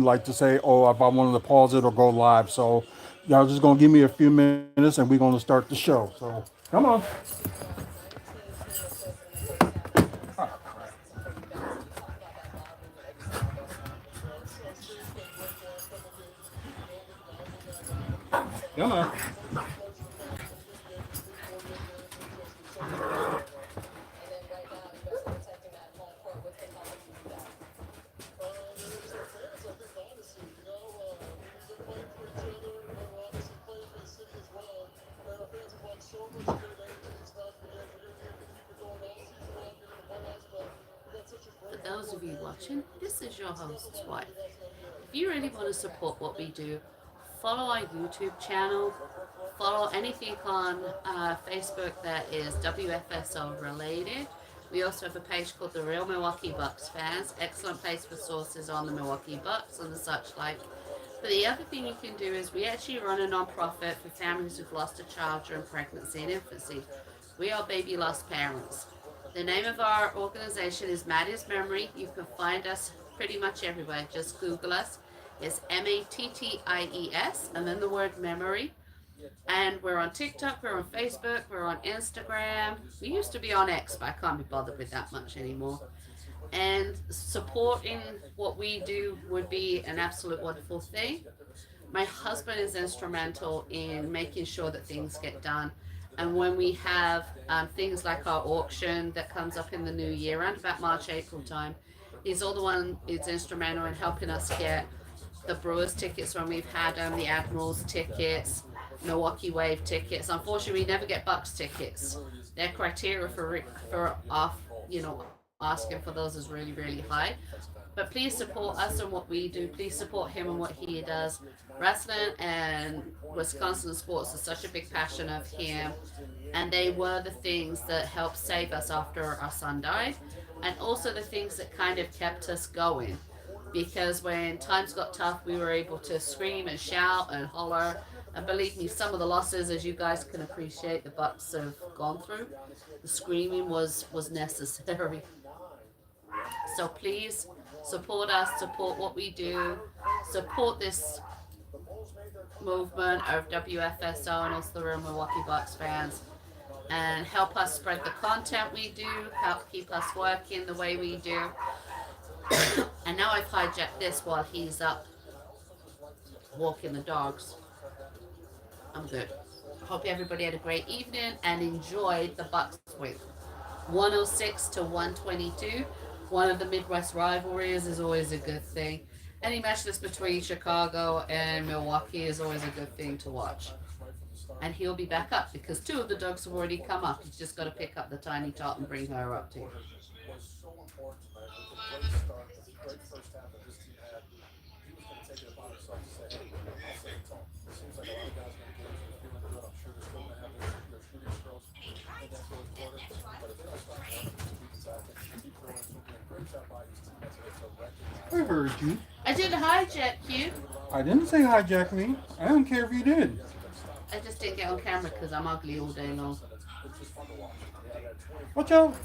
like to say, oh, if I wanted to pause it or go live. So y'all just gonna give me a few minutes and we're gonna start the show. So come on. Come on. For those of you watching, this is your host's wife. If you really want to support what we do, follow our YouTube channel, follow anything on Facebook that is WFSO related. We also have a page called The Real Milwaukee Bucks Fans, excellent place for sources on the Milwaukee Bucks and the such like. But the other thing you can do is we actually run a non-profit for families who've lost a child during pregnancy and infancy. We are baby lost parents. The name of our organization is Maddie's Memory. You can find us pretty much everywhere. Just Google us. It's Matties and then the word memory. And we're on TikTok, we're on Facebook, we're on Instagram. We used to be on X, but I can't be bothered with that much anymore. And supporting what we do would be an absolute wonderful thing. My husband is instrumental in making sure that things get done. And when we have things like our auction that comes up in the new year, around about March, April time, he's all the one who's instrumental in helping us get the Brewers tickets when we've had them, the Admirals tickets, Milwaukee Wave tickets. Unfortunately, we never get Bucks tickets. Their criteria for off, asking for those is really, really high. But please support us and what we do. Please support him and what he does. Wrestling and Wisconsin sports is such a big passion of him, and they were the things that helped save us after our son died, and also the things that kind of kept us going. Because when times got tough, we were able to scream and shout and holler. And believe me, some of the losses, as you guys can appreciate, the Bucks have gone through. The screaming was necessary. So please support us, support what we do, support this movement of WFSO and also the real Milwaukee Bucks fans, and help us spread the content we do, help keep us working the way we do. And now I've hijacked this while he's up walking the dogs. I'm good. Hope everybody had a great evening and enjoyed the Bucks win. 106 to 122. One of the Midwest rivalries is always a good thing. Any match that's between Chicago and Milwaukee is always a good thing to watch. And he'll be back up because two of the dogs have already come up. He's just got to pick up the tiny tot and bring her up too. I heard you. I didn't hijack you. I didn't say hijack me. I don't care if you did. I just didn't get on camera because I'm ugly all day long. Watch out.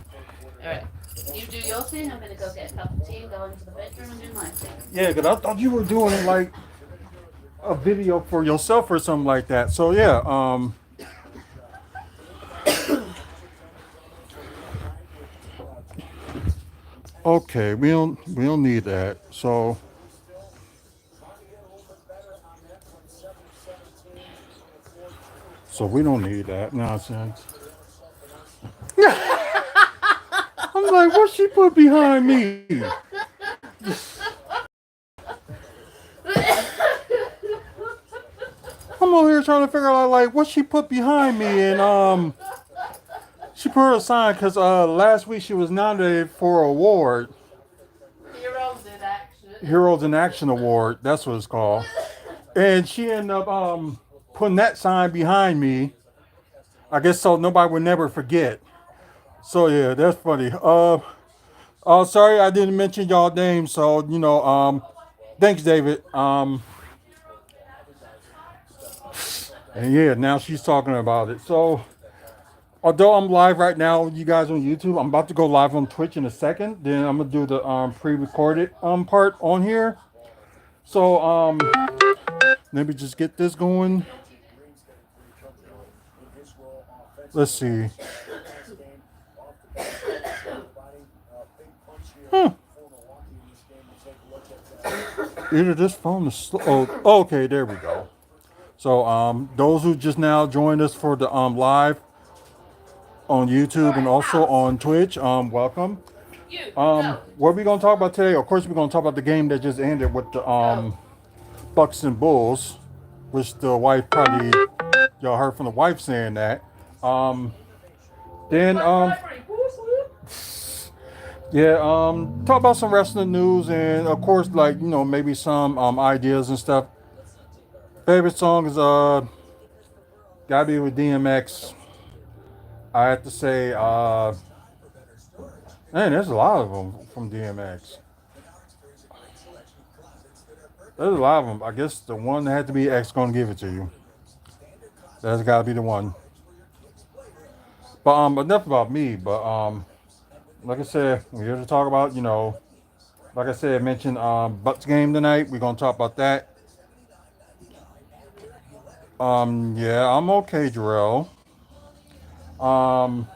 Alright. You do your thing. I'm going to go get a cup of tea and go into the bedroom and do my thing. Yeah, because I thought you were doing like a video for yourself or something like that. So yeah, okay, we don't need that. So we don't need that nonsense. I'm like, what she put behind me? I'm over here trying to figure out like what she put behind me, and she put a sign because last week she was nominated for an award, Heroes in action. Heroes in Action Award. That's what it's called. And she ended up putting that sign behind me. I guess so nobody would never forget. So yeah, that's funny. Sorry I didn't mention y'all names. So thanks David. And yeah, now she's talking about it. So although I'm live right now with you guys on YouTube, I'm about to go live on Twitch in a second. Then I'm gonna do the pre-recorded part on here. So let me just get this going. Let's see. Huh. Either this phone is slow. Oh, okay, there we go. So those who just now joined us for the live on YouTube and also on Twitch, welcome. You go. What are we gonna talk about today? Of course, we're gonna talk about the game that just ended with the Bucks and Bulls, which the wife probably y'all heard from the wife saying that. Um, then yeah, talk about some wrestling news and of course like maybe some ideas and stuff. Favorite song is gotta be with DMX. I have to say man, there's a lot of them from DMX. There's a lot of them. I guess the one that had to be X gonna give it to you. That's gotta be the one. But enough about me. But like I said, we're here to talk about like I said, mentioned Bucks game tonight. We're gonna talk about that. Yeah, I'm okay, Jarrell. Um,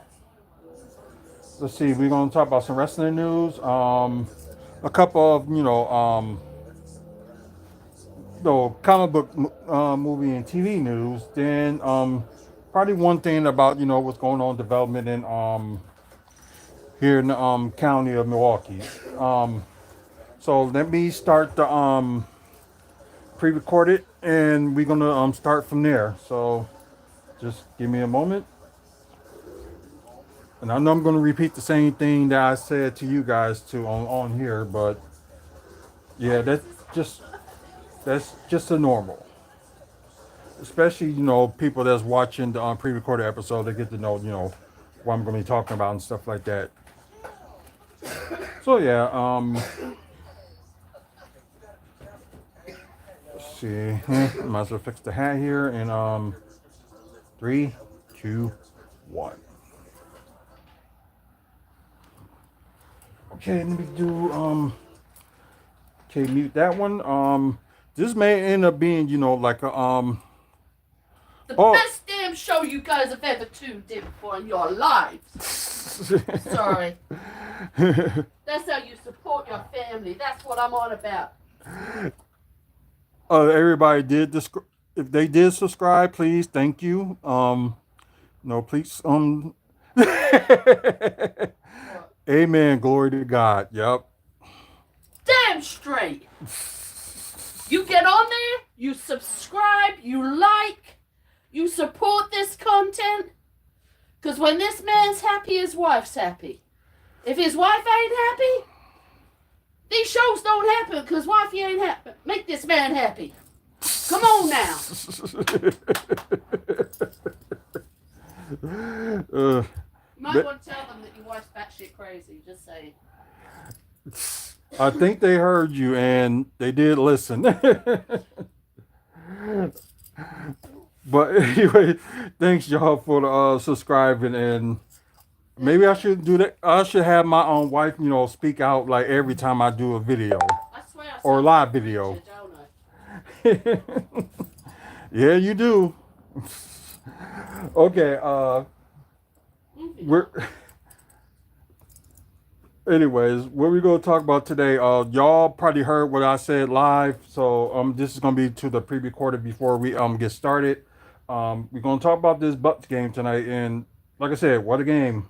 let's see. We're gonna talk about some wrestling news. A couple of the comic book movie and TV news. Then probably one thing about what's going on development in here in the county of Milwaukee. Um, so let me start the pre-recorded, and we're gonna start from there. So just give me a moment, and I know I'm gonna repeat the same thing that I said to you guys too on here, but yeah, just that's just a normal. Especially people that's watching the pre-recorded episode, they get to know what I'm gonna be talking about and stuff like that. So yeah, let's see. Might as well fix the hat here in 3, 2, 1. Okay, let me do okay, mute that one. This may end up being like a The oh. best damn show you guys have ever tuned in for in your lives. Sorry. That's how you support your family. That's what I'm on about. Everybody did this. If they did subscribe, please, thank you. No, please. Amen. Glory to God. Yep. Damn straight. You get on there, you subscribe, you like, you support this content. Because when this man's happy, his wife's happy. If his wife ain't happy, these shows don't happen because wifey ain't happy. Make this man happy. Come on now. You might want to tell them that your wife's batshit crazy. Just say. I think they heard you and they did listen. But anyway, thanks y'all for the subscribing, and maybe I should do that. I should have my own wife, speak out like every time I do a video or live video. Don't I? Yeah, you do. Okay. We're. Anyways, what we're gonna talk about today? Y'all probably heard what I said live, so this is gonna be to the pre-recorded before we get started. We're gonna talk about this Bucks game tonight, and like I said, what a game!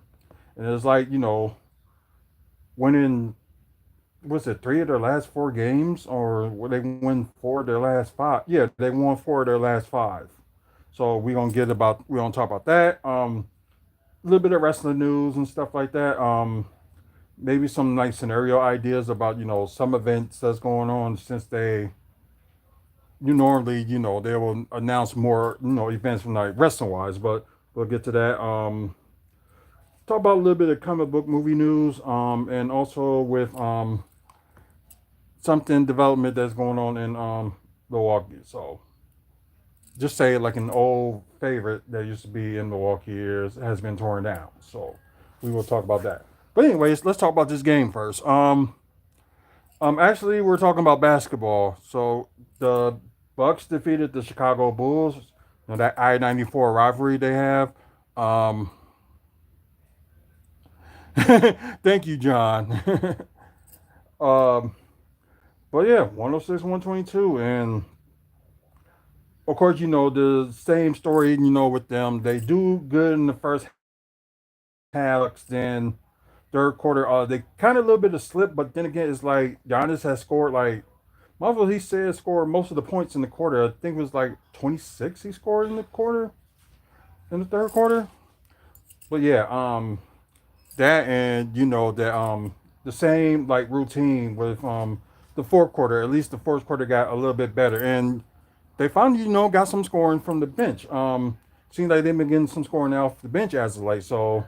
And it's like winning. Was it 3 of their last 4 games, or they win 4 of their last 5? Yeah, they won 4 of their last 5. So we're gonna talk about that. A little bit of wrestling news and stuff like that. Maybe some nice scenario ideas about some events that's going on, since normally they will announce more events from like wrestling wise, but we'll get to that. Talk about a little bit of comic book movie news, and also with something development that's going on in Milwaukee. So just say like an old favorite that used to be in Milwaukee has been torn down. So we will talk about that. But anyways, let's talk about this game first. Actually, we're talking about basketball. So the Bucks defeated the Chicago Bulls. You know, that I-94 rivalry they have. Um, thank you, John. um, but yeah, 106, 122, and of course, you know the same story. You know, with them, they do good in the first half. Bucks, then third quarter, they kind of a little bit of slip, but then again, it's like Giannis has scored like Marvel. He said scored most of the points in the quarter. I think it was like 26 he scored in the quarter, in the third quarter. But yeah, that and you know that the same like routine with the fourth quarter. At least the fourth quarter got a little bit better, and they finally got some scoring from the bench. Seems like they've been getting some scoring off the bench as of late. So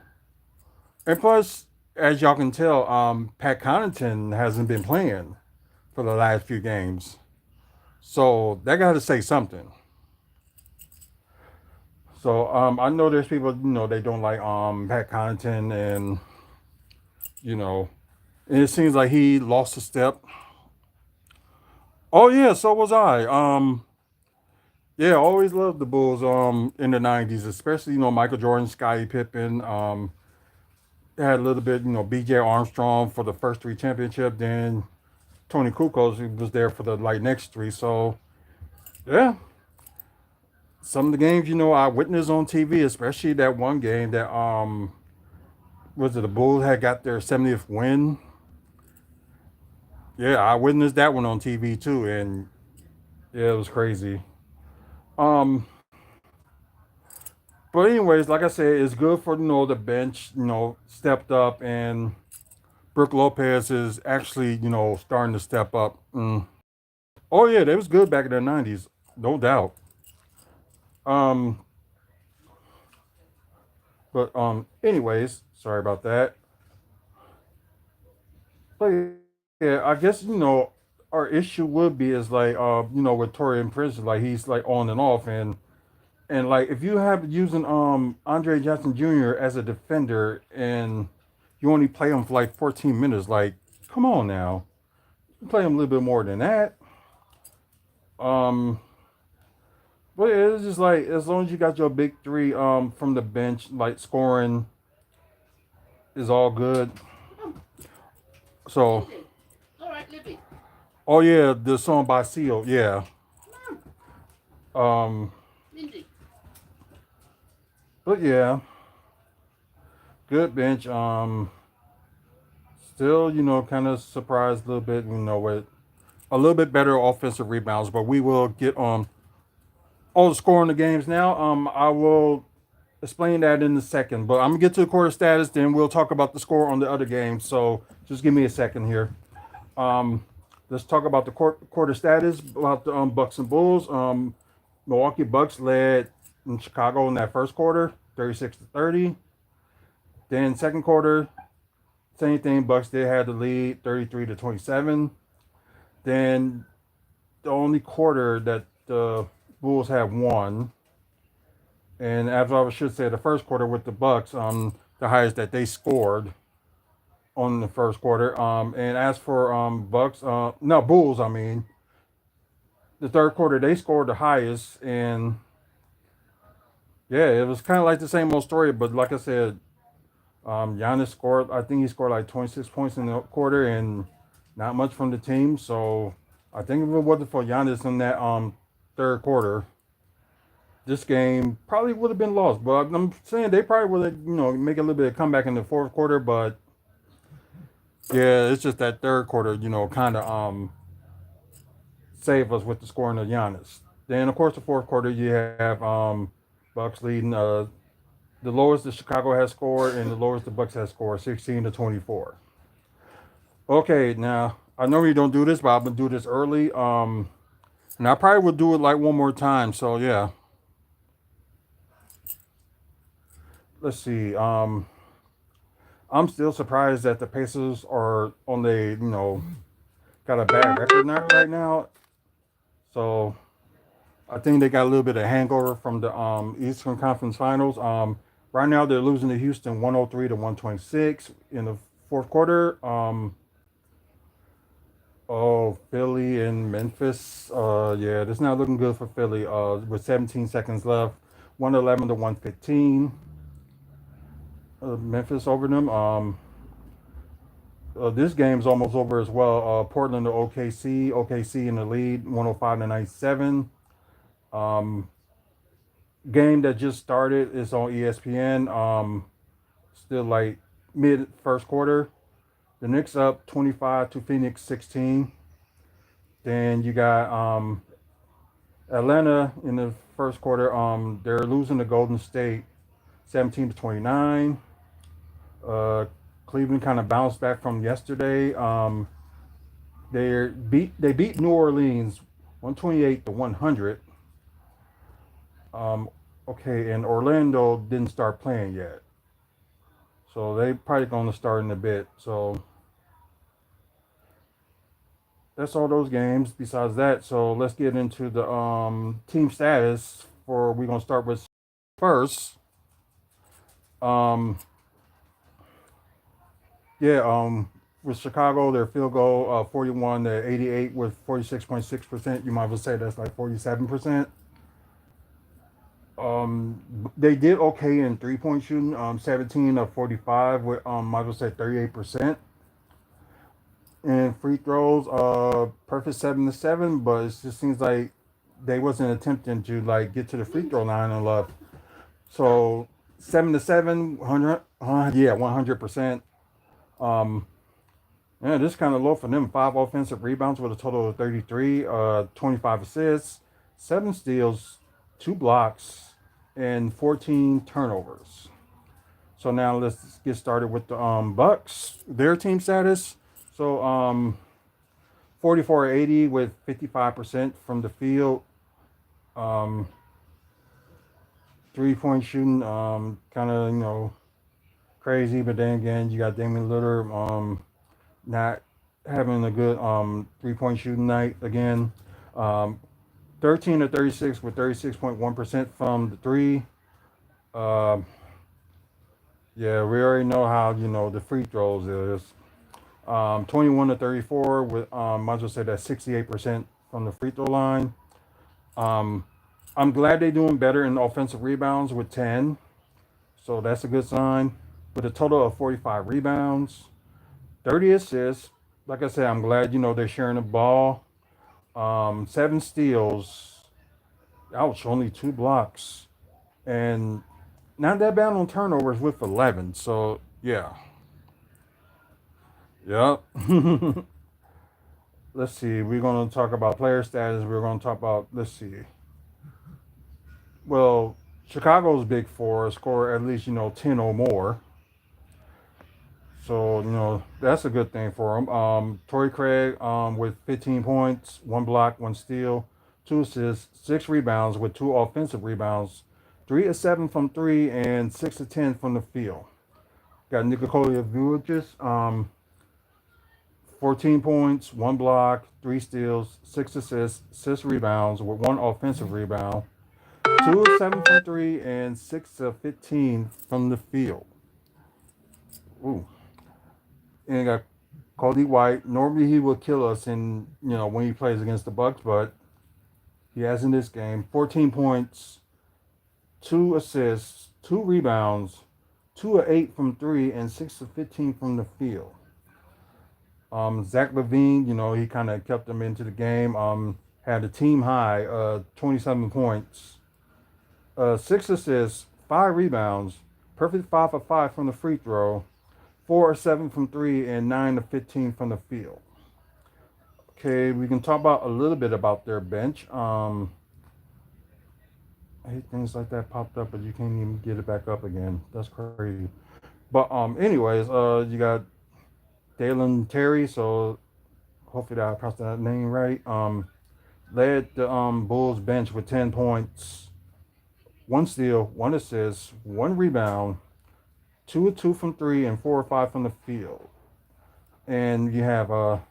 and plus, as y'all can tell, Pat Connaughton hasn't been playing for the last few games. So that got to say something. So I know there's people, they don't like Pat Connaughton, and you know, and it seems like he lost a step. Oh yeah, so was I. Yeah, always loved the Bulls in the '90s, especially Michael Jordan, Scottie Pippen. Had a little bit, B.J. Armstrong for the first three championships. Then Tony Kukoc was there for the like next three. So yeah, some of the games I witnessed on TV, especially that one game that was it the Bulls had got their 70th win. Yeah, I witnessed that one on TV too, and yeah, it was crazy. Um, but anyways, like I said, it's good for the bench, stepped up, and Brooke Lopez is actually starting to step up. Oh yeah, they was good back in the '90s, no doubt. Um, but anyways, sorry about that. But yeah, I guess our issue would be is like with Torian Prince, like he's like on and off, and like if you have using Andre Jackson Jr. as a defender and you only play him for like 14 minutes, like come on now, you play him a little bit more than that. Um, but yeah, it's just like as long as you got your big three from the bench, like scoring is all good. So Lindy. All right, Libby. oh yeah, the song by Seal, yeah. Come Um, Lindy. but yeah, good bench. Still, kind of surprised a little bit, with a little bit better offensive rebounds, but we will get all the scoring the games now. I will explain that in a second, but I'm gonna get to the quarter status, then we'll talk about the score on the other games. So just give me a second here. Um, let's talk about the quarter status about the Bucks and Bulls. Milwaukee Bucks led in Chicago in that first quarter, 36-30. Then second quarter, same thing. Bucks did have the lead, 33-27. Then the only quarter that the Bulls have won, and as I should say, the first quarter with the Bucks, the highest that they scored on the first quarter. And as for Bucks, no Bulls, I mean, the third quarter they scored the highest, and yeah, it was kind of like the same old story. But like I said, Giannis scored. I think he scored like 26 points in the quarter, and not much from the team. So I think if it wasn't for Giannis in that third quarter, this game probably would have been lost. But I'm saying they probably would have, make a little bit of comeback in the fourth quarter. But yeah, it's just that third quarter, kind of save us with the scoring of Giannis. Then of course the fourth quarter you have Bucks leading the lowest the Chicago has scored and the lowest the Bucks has scored, 16-24. Okay, now I normally don't do this, but I'm gonna do this early. And I probably will do it like one more time. So yeah, let's see. I'm still surprised that the Pacers are on the got a bad record now right now. So I think they got a little bit of hangover from the Eastern Conference Finals. Right now they're losing to Houston 103 to 126 in the fourth quarter. Oh, Philly and Memphis. Yeah, it's not looking good for Philly. With 17 seconds left, 111 to 115. Memphis over them. This game's almost over as well. Portland to OKC. OKC in the lead, 105 to 97. Um, Game that just started is on ESPN. Still like mid first quarter. The Knicks up 25 to Phoenix 16. Then you got Atlanta in the first quarter. They're losing to Golden State 17 to 29. Uh, Cleveland kind of bounced back from yesterday. They beat New Orleans 128 to 100. Um, okay, and Orlando didn't start playing yet, so they probably going to start in a bit. So that's all those games. Besides that, so let's get into the team status. For we're gonna start with first. Um, yeah. With Chicago, their field goal 41 to 88 with 46.6%. You might as well say that's like 47%. They did okay in 3-point shooting. 17 of 45 with might as well say 38%. And free throws, perfect 7 to 7, but it just seems like they wasn't attempting to like get to the free throw line enough. So 7 to 7, 100, yeah, 100%. Um, yeah, this is kind of low for them. 5 offensive rebounds with a total of 33, 25 assists, 7 steals, 2 blocks, and 14 turnovers. So now let's get started with the Bucks. Their team status. So 44-80 with 55% from the field. Um, 3-point shooting, kind of crazy, but then again you got Damian Lillard not having a good 3-point shooting night again. Um, 13 to 36 with 36.1% from the three. Um, yeah, we already know how the free throws is. 21 to 34 with might as well say that 68% from the free throw line. Um, I'm glad they're doing better in offensive rebounds with 10, so that's a good sign. With a total of 45 rebounds, 30 assists. Like I said, I'm glad they're sharing the ball. 7 steals. Ouch, only 2 blocks, and not that bad on turnovers with 11. So yeah, yep. Let's see. We're going to talk about player status. We're going to talk about. Let's see. Well, Chicago's big four score at least 10 or more. So that's a good thing for him. Torrey Craig with 15 points, 1 block, 1 steal, 2 assists, 6 rebounds with 2 offensive rebounds, 3 of 7 from three, and 6 of 10 from the field. Got Nikola Vujic, 14 points, 1 block, 3 steals, 6 assists, 6 rebounds with 1 offensive rebound, 2 of 7 from three, and 6 of 15 from the field. Ooh. And got Cody White. Normally he would kill us in when he plays against the Bucks, but he has in this game 14 points, 2 assists, 2 rebounds, 2 of 8 from three, and 6 of 15 from the field. Zach LaVine, he kind of kept them into the game. Had a team high, 27 points, 6 assists, 5 rebounds, perfect 5 of 5 from the free throw, 4 of 7 from three, and 9 of 15 from the field. Okay, we can talk about a little bit about their bench. I hate things like that popped up, but you can't even get it back up again. That's crazy. But anyways, you got Dalen Terry. So hopefully that I pronounced that name right. Led the Bulls bench with 10 points, 1 steal, 1 assist, 1 rebound, 2 of 2 from three, and 4 of 5 from the field. And you have okay,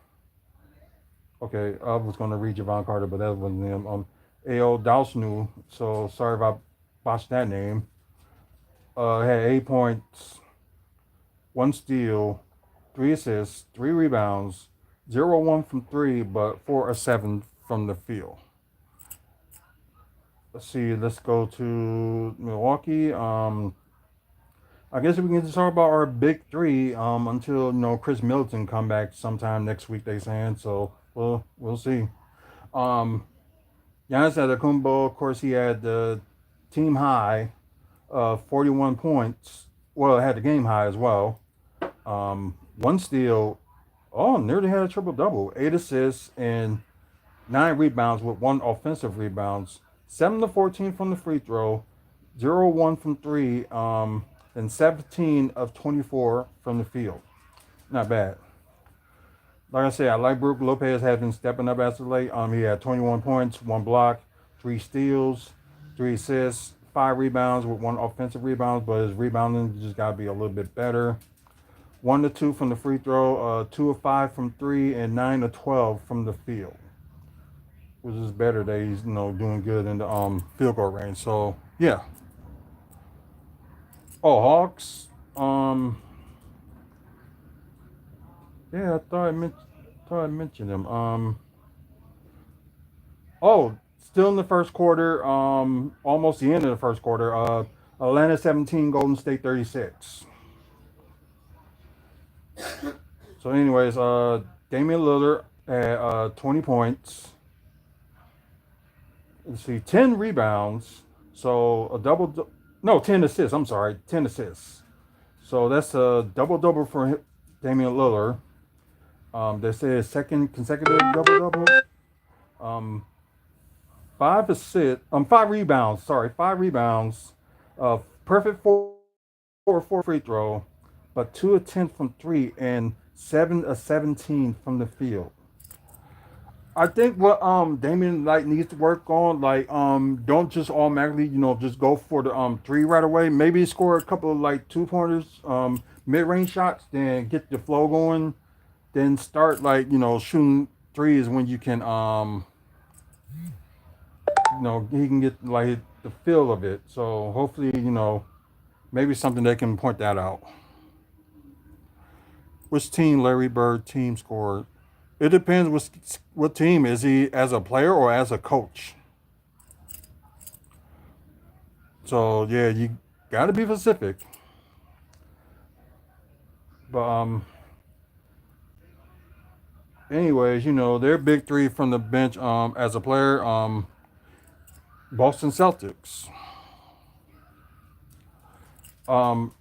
I was going to read Javon Carter, but that wasn't him. A.O. Dalsnu, so sorry if I botched that name. Had 8 points, 1 steal, 3 assists, 3 rebounds, 0-1 from 3, but 4 of 7 from the field. Let's see. Let's go to Milwaukee. I guess we can just talk about our big three until Chris Middleton come back sometime next week. They saying so. We'll see. Um, Giannis Antetokounmpo, of course, he had the team high, 41 points. Well, it had the game high as well. One steal. Oh, nearly had a triple double. 8 assists and 9 rebounds with 1 offensive rebounds. 7 to 14 from the free throw. 0-1 from 3. And 17 of 24 from the field. Not bad. Like I said, I like Brook Lopez has been stepping up as of late. He had 21 points, 1 block, 3 steals, 3 assists, 5 rebounds with 1 offensive rebound, but his rebounding just got to be a little bit better. 1 to 2 from the free throw, 2 of 5 from 3, and 9 of 12 from the field, which is better that he's doing good in the field goal range. So yeah. Oh, Hawks. Yeah, I mentioned them. Oh, still in the first quarter. Almost the end of the first quarter. Atlanta 17, Golden State 36. So, anyways, Damian Lillard had 20 points. Let's see, 10 rebounds. So a double. No, 10 assists. I'm sorry, 10 assists. So that's a double double for Damian Lillard. They say his second consecutive double double. Um, 5 assists. 5 rebounds. Sorry, 5 rebounds. Perfect for free throw, but 2 of 10 from 3 and 7 of 17 from the field. I think what Damian like needs to work on, like don't just automatically just go for the three right away. Maybe score a couple of like 2 pointers, mid range shots, then get the flow going. Then start like shooting threes when you can he can get like the feel of it. So hopefully maybe something they can point that out. Which team Larry Bird team scored? It depends what team is he as a player or as a coach. So yeah, you got to be specific. But anyways, their big three from the bench as a player Boston Celtics. Um,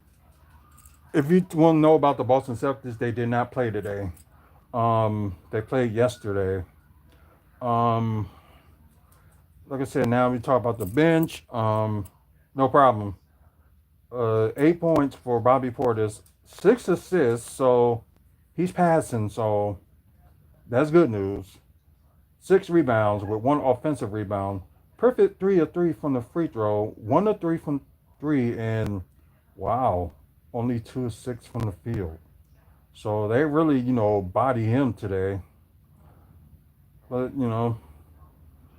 if you want to know about the Boston Celtics, they did not play today. They played yesterday. Um, like I said, now we talk about the bench. No problem. 8 points for Bobby Portis, 6 assists. So he's passing. So that's good news. 6 rebounds with 1 offensive rebound. Perfect 3 of 3 from the free throw. 1 of 3 from 3, and wow, only 2 of 6 from the field. So they really, body him today. But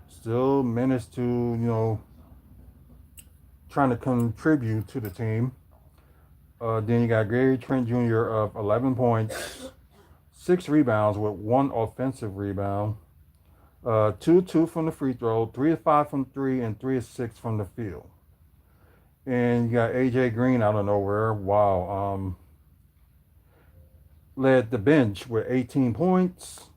still managed to, trying to contribute to the team. Then you got Gary Trent Jr. of 11 points, 6 rebounds with 1 offensive rebound. 2 of 2 from the free throw, 3 of 5 from 3, and 3 of 6 from the field. And you got AJ Green out of nowhere. Wow. Led the bench with 18 points,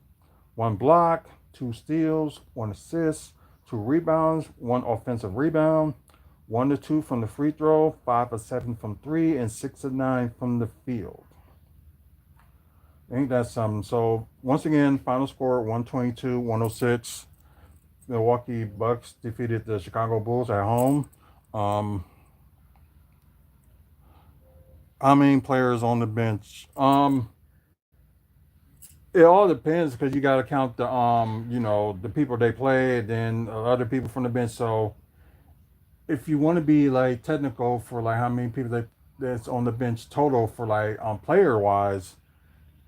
1 block, 2 steals, 1 assist, 2 rebounds, 1 offensive rebound, 1 of 2 from the free throw, 5 of 7 from 3, and 6 of 9 from the field. Ain't that something? So once again, final score 122-106. Milwaukee Bucks defeated the Chicago Bulls at home. How many players on the bench? It all depends because you got to count the people they play, and then other people from the bench. So if you want to be like technical for like how many people that's on the bench total for like player wise,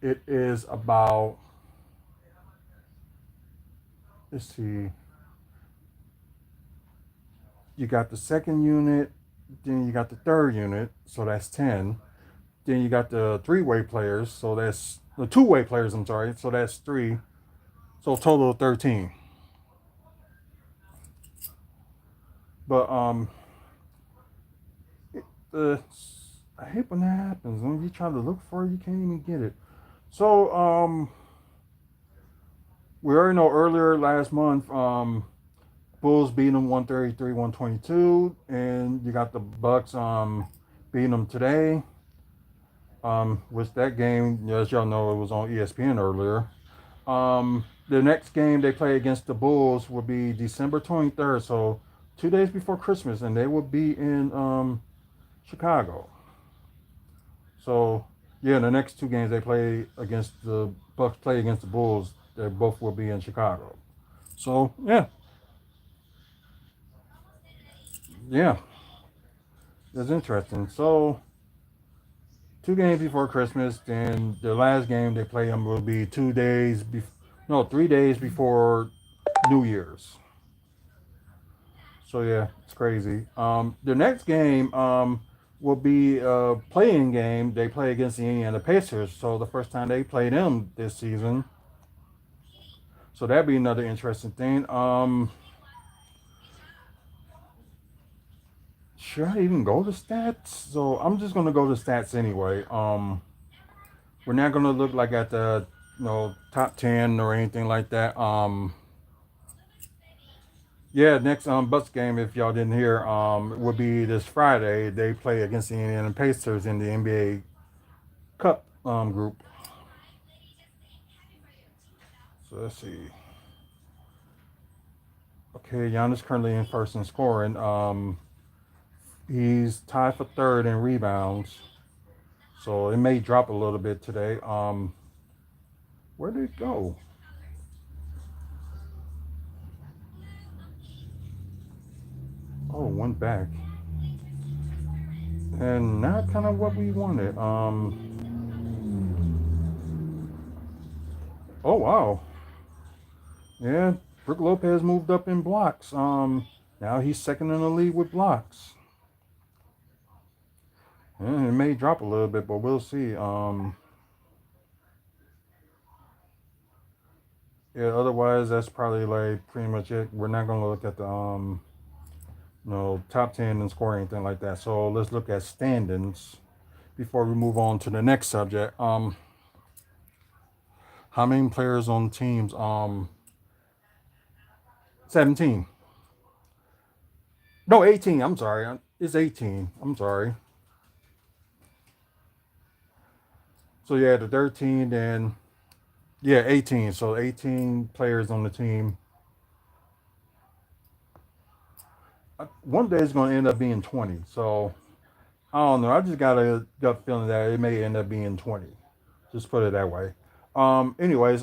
it is about, let's see, you got the second unit, then you got the third unit, so that's 10. Then you got the three-way players, so that's The two-way players, I'm sorry. So that's 3. So total of 13. But the I hate when that happens. When you try to look for it, you can't even get it. So we already know earlier last month, Bulls beat them 133-122, and you got the Bucks beating them today. Which that game, as y'all know, it was on ESPN earlier. The next game they play against the Bulls will be December 23rd, so 2 days before Christmas, and they will be in Chicago. So yeah, the next 2 games they play against the Bucks play against the Bulls, they both will be in Chicago. So yeah, that's interesting. So 2 games before Christmas, then the last game they play them will be 2 days, 3 days before New Year's. So yeah, it's crazy. The next game will be a playing game. They play against the Indiana Pacers. So the first time they play them this season. So that'd be another interesting thing. Should I even go to stats? So I'm just gonna go to stats anyway. We're not gonna look like at the top 10 or anything like that. Yeah, next Bucks game, if y'all didn't hear, will be this Friday. They play against the Indiana Pacers in the NBA Cup group. So let's see. Okay, Giannis currently in first in scoring. He's tied for third in rebounds. So it may drop a little bit today. Where did it go? Oh, it went back. And not kind of what we wanted. Oh wow. Yeah, Brook Lopez moved up in blocks. Now he's second in the league with blocks. Yeah, it may drop a little bit, but we'll see. Yeah, otherwise that's probably like pretty much it. We're not gonna look at the top 10 and score anything like that. So let's look at standings before we move on to the next subject. How many players on teams? 17. No, 18. I'm sorry. It's 18. I'm sorry. So yeah, the 13, then yeah, 18. So 18 players on the team. One day it's going to end up being 20. So I don't know. I just got a gut feeling that it may end up being 20. Just put it that way. Anyways,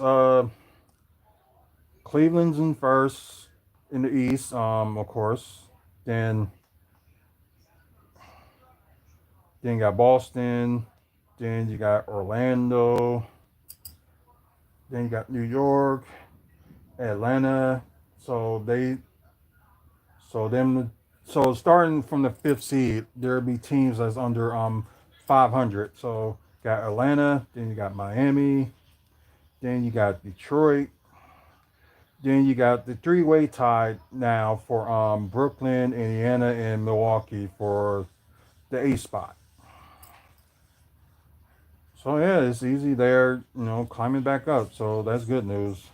Cleveland's in first in the East, of course. Then you got Boston. Then you got Orlando. Then you got New York, Atlanta. So they, so them, so starting from the fifth seed, there'll be teams that's under 500. So got Atlanta. Then you got Miami. Then you got Detroit. Then you got the three-way tie now for Brooklyn, Indiana, and Milwaukee for the A spot. So yeah, it's easy there, climbing back up. So that's good news.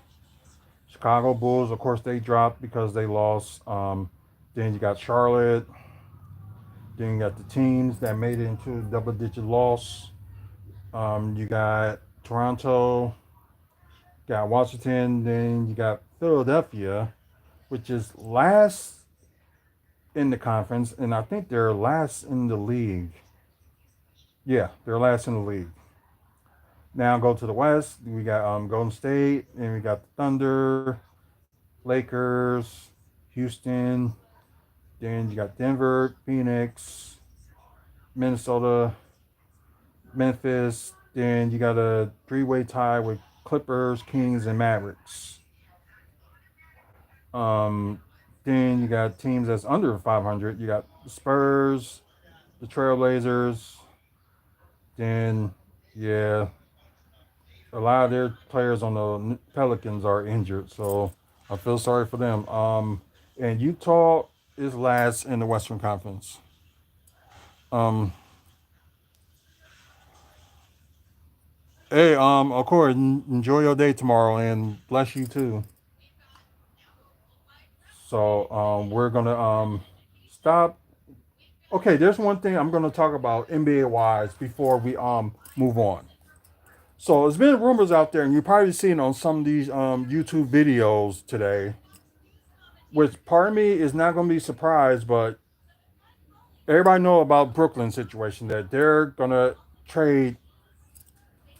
Chicago Bulls, of course, they dropped because they lost. Then you got Charlotte. Then you got the teams that made it into a double-digit loss. You got Toronto, got Washington, then you got Philadelphia, which is last in the conference, and I think they're last in the league. Yeah, they're last in the league. Now go to the West. We got Golden State, and we got the Thunder, Lakers, Houston. Then you got Denver, Phoenix, Minnesota, Memphis. Then you got a three-way tie with Clippers, Kings, and Mavericks. Um, then you got teams that's under 500. You got the Spurs, the Trailblazers. Then, yeah, a lot of their players on the Pelicans are injured, so I feel sorry for them. And Utah is last in the Western Conference. Um, hey, of course, enjoy your day tomorrow, and bless you too. So, we're gonna stop. Okay, there's one thing I'm gonna talk about NBA wise before we move on. So, there's been rumors out there, and you've probably seen on some of these YouTube videos today, which part of me is not gonna be surprised, but everybody know about Brooklyn situation that they're gonna trade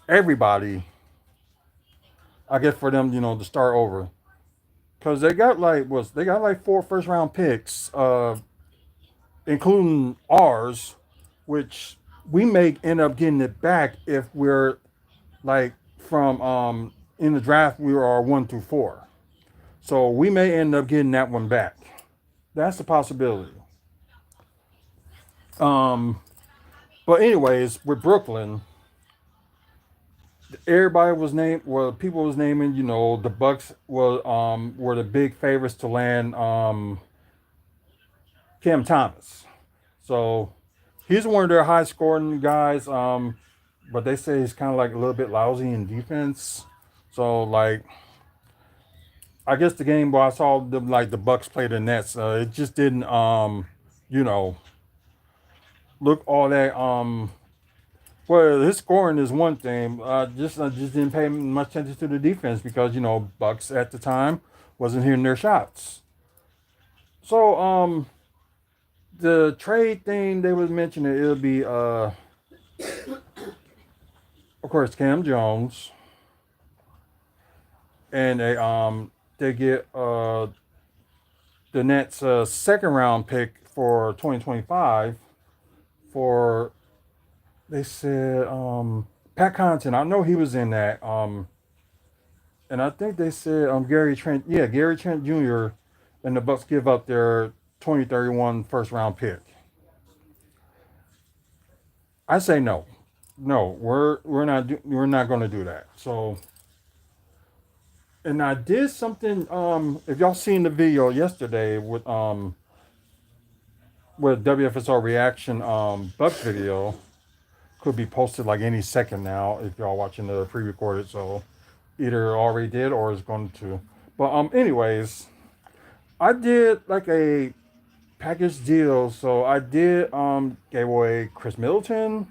everybody. I guess for them, to start over because they got like four first round picks, including ours, which we may end up getting it back if we're like from in the draft we are 1 through 4, so we may end up getting that one back. That's a possibility. Um, but anyways, with Brooklyn, everybody was named. Well, people was naming. The Bucks were the big favorites to land Cam Thomas. So he's one of their high scoring guys. But they say he's kind of like a little bit lousy in defense. So like, I guess the game where I saw the Bucks play the Nets, it just didn't you know look all that Well, his scoring is one thing. I just didn't pay much attention to the defense because Bucks at the time wasn't hitting their shots. So the trade thing they was mentioning, it'll be of course Cam Jones, and they get the Nets second round pick for 2025 for, they said, Pat Connaughton. I know he was in that. And I think they said Gary Trent. Yeah, Gary Trent Jr. and the Bucks give up their 2031 first round pick. I say no, no. We're not going to do that. So, and I did something. If y'all seen the video yesterday with WFSO reaction Bucks video, could be posted like any second now if y'all watching the pre-recorded. So either already did or is going to. But anyways, I did like a package deal. So I did gave away Chris Middleton,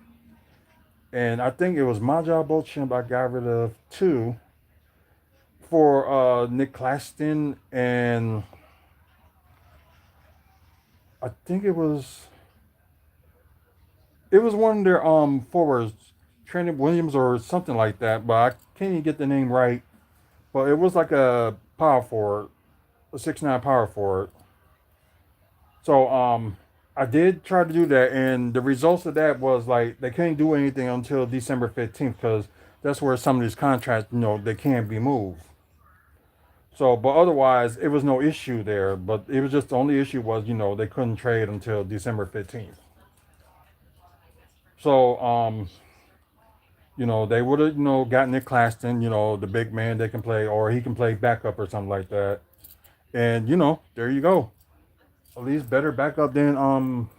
and I think it was Maja Beauchamp. I got rid of two for Nick Claxton, and I think it was one of their forwards, Trent Williams or something like that, but I can't even get the name right. But it was like a power forward, a 6'9" power forward. So I did try to do that, and the results of that was like they couldn't do anything until December 15th because that's where some of these contracts, they can't be moved. So, but otherwise, it was no issue there. But it was just the only issue was, they couldn't trade until December 15th. So, they would have, gotten Nick Claxton, the big man they can play, or he can play backup or something like that. And, there you go. At least better backup than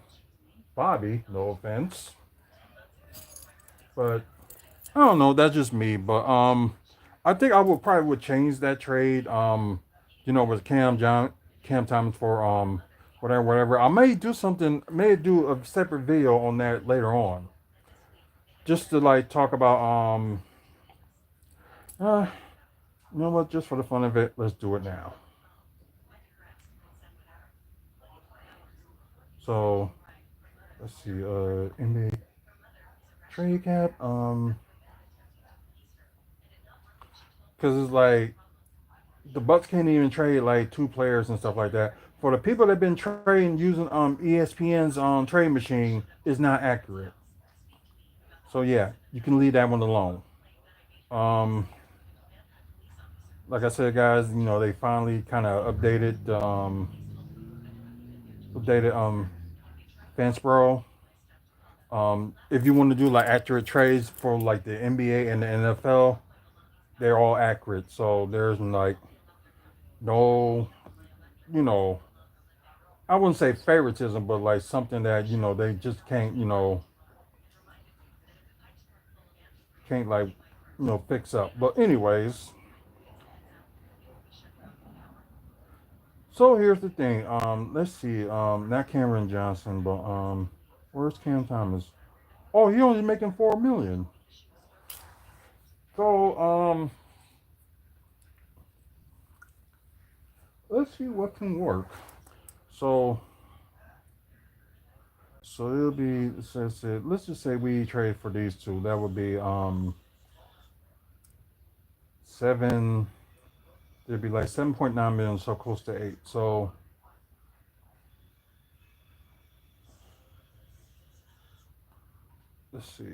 Bobby, no offense. But I don't know, that's just me. But I think I would probably would change that trade, with Cam Thomas for whatever. I may do something, may do a separate video on that later on. Just to like talk about uh you know what, just for the fun of it, let's do it now. So let's see, NBA trade cap, because it's like the Bucks can't even trade like two players and stuff like that. For the people that have been trading using ESPN's trade machine, is not accurate. So yeah, you can leave that one alone. Um, like I said, guys, they finally kind of updated Fansbro. If you want to do like accurate trades for like the NBA and the NFL, they're all accurate. So there's like no, you know, I wouldn't say favoritism, but like something that they just can't, can't like, fix up. But anyways, so here's the thing. Let's see. Not Cameron Johnson, but where's Cam Thomas? Oh, he only making 4 million. So let's see what can work. So it'll be let's just say we trade for these two. That would be seven. It'd be like 7.9 million, so close to eight. So let's see.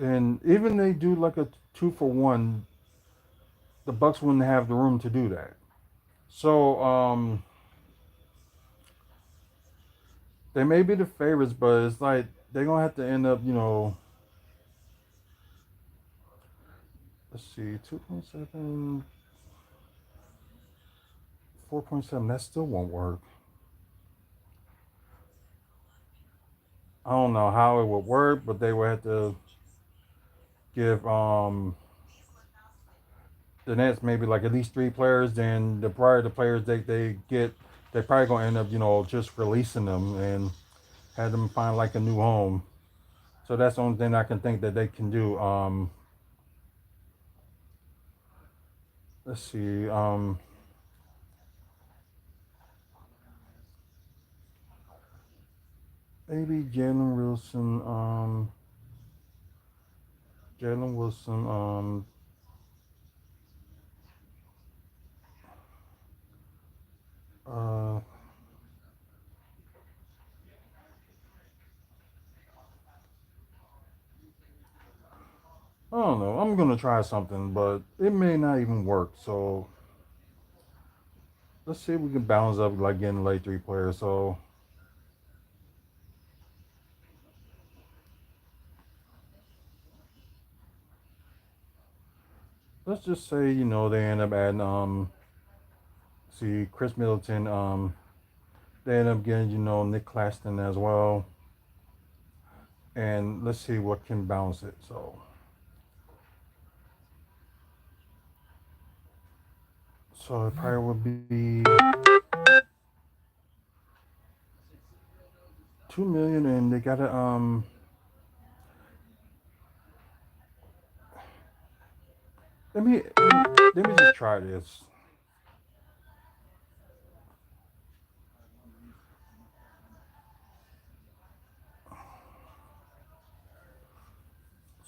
And even they do like a 2-for-1, the Bucks wouldn't have the room to do that. So they may be the favorites, but it's like they're gonna have to end up, let's see, 2.7, 4.7. That still won't work. I don't know how it would work, but they would have to give the Nets maybe like at least three players. Then the players they get, they probably gonna end up, just releasing them and have them find like a new home. So that's the only thing I can think that they can do. Let's see. Maybe Jalen Wilson. Jalen Wilson. Uh, I don't know. I'm gonna try something, but it may not even work. So let's see if we can balance up like getting late three players. So let's just say they end up adding see Chris Middleton. They end up getting Nick Claxton as well, and let's see what can balance it. So it probably would be 2 million, and they gotta let me just try this.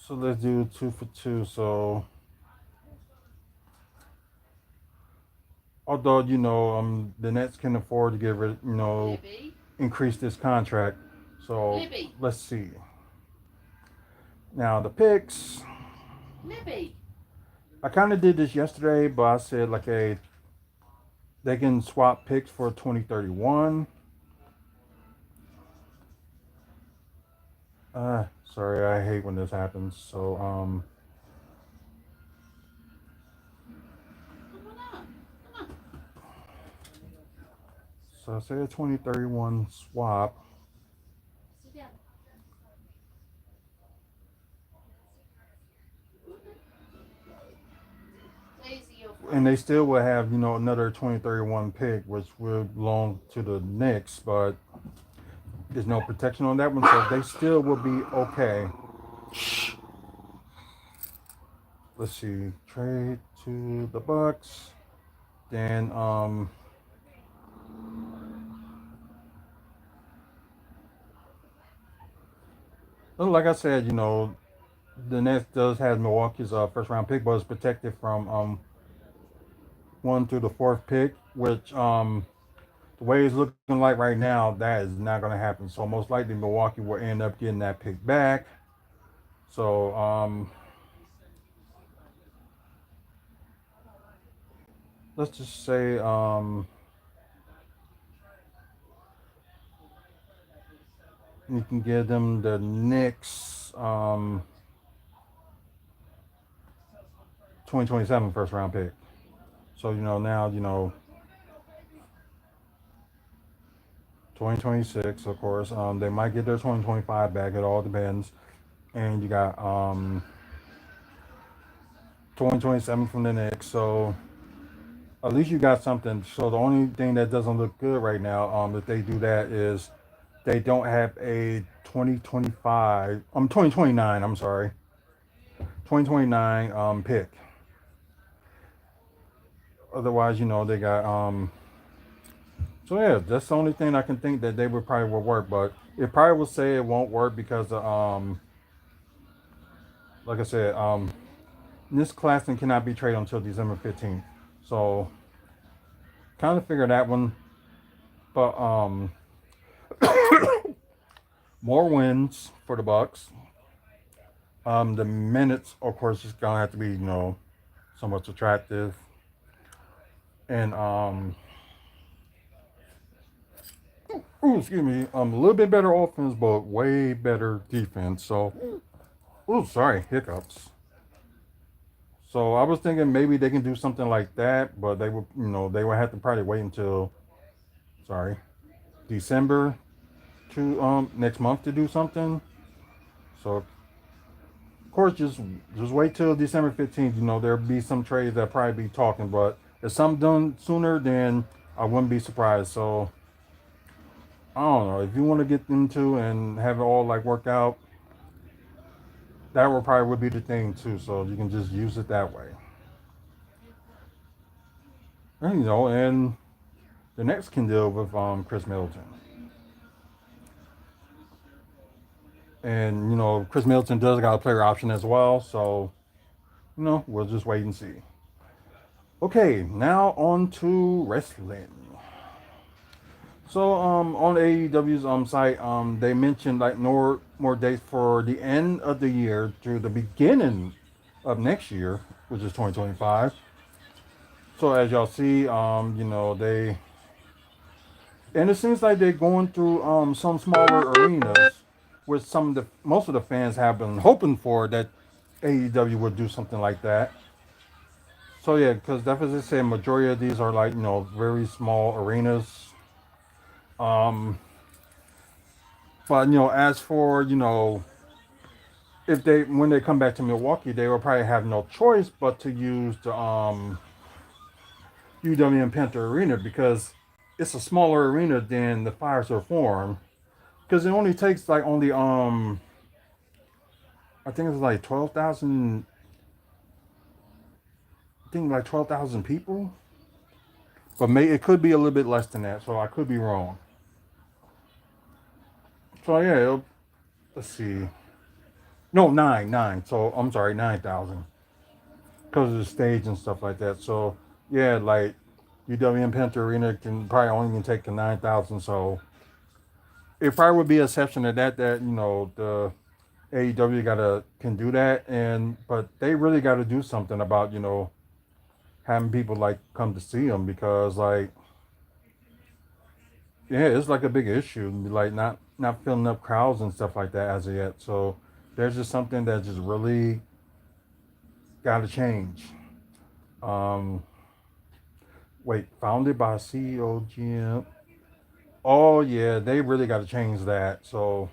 So let's do 2 for 2. So although the Nets can afford to give it, Libby, increase this contract. So Libby, let's see. Now the picks. Libby. I kind of did this yesterday, but I said like they can swap picks for 2031. Sorry, I hate when this happens. So Come on up. Come on. I say a 2031 swap, Sit down. Daisy, your and they friend. still will have another 2031 pick, which will belong to the Knicks, but there's no protection on that one, so they still will be okay. Let's see, trade to the Bucks. Then like I said, the Nets does have Milwaukee's first round pick, but it's protected from one through the fourth pick, which the way it's looking like right now, that is not going to happen. So most likely Milwaukee will end up getting that pick back. So let's just say you can give them the Knicks. 2027 first round pick. So now 2026, of course. They might get their 2025 back. It all depends. And you got 2027 from the Knicks. So at least you got something. So the only thing that doesn't look good right now, if they do that, is they don't have a 2029. I'm sorry, 2029 pick. Otherwise, they got So yeah, that's the only thing I can think that they would probably will work, but it probably will say it won't work because like I said, this Claxton cannot be traded until December 15th. So kind of figure that one, but more wins for the Bucks. The minutes, of course, is gonna have to be somewhat attractive, and ooh, excuse me, a little bit better offense, but way better defense. So, ooh, sorry, hiccups. So I was thinking maybe they can do something like that, but they would have to probably wait until, sorry, December to next month to do something. So of course, just wait till December 15th. There'll be some trades that probably be talking, but if something done sooner, then I wouldn't be surprised. So I don't know if you want to get into and have it all like work out. That will probably would be the thing too. So you can just use it that way. And the next can deal with Chris Middleton. And Chris Middleton does got a player option as well, so we'll just wait and see. Okay, now on to wrestling. So on AEW's site, they mentioned like more dates for the end of the year to the beginning of next year, which is 2025. So as y'all see, they, and it seems like they're going through some smaller arenas, which most of the fans have been hoping for that AEW would do something like that. So yeah, because that's what they say. Majority of these are like very small arenas. Um, but as for if they when they come back to Milwaukee, they will probably have no choice but to use the UWM Panther Arena because it's a smaller arena than the Firestorm Forum. Because it only takes like only I think it's like 12,000. I think like 12,000 people, but it could be a little bit less than that. So I could be wrong. So yeah, let's see. No, nine. So I'm sorry, 9,000 because of the stage and stuff like that. So yeah, like UWM Panther Arena can probably only can take the 9,000. So it probably would be an exception to that the AEW can do that, but they really got to do something about having people like come to see them because like yeah, it's like a big issue like not filling up crowds and stuff like that as of yet. So there's just something that just really got to change. Um, Wait, founded by CEO GM. Oh yeah, they really got to change that. So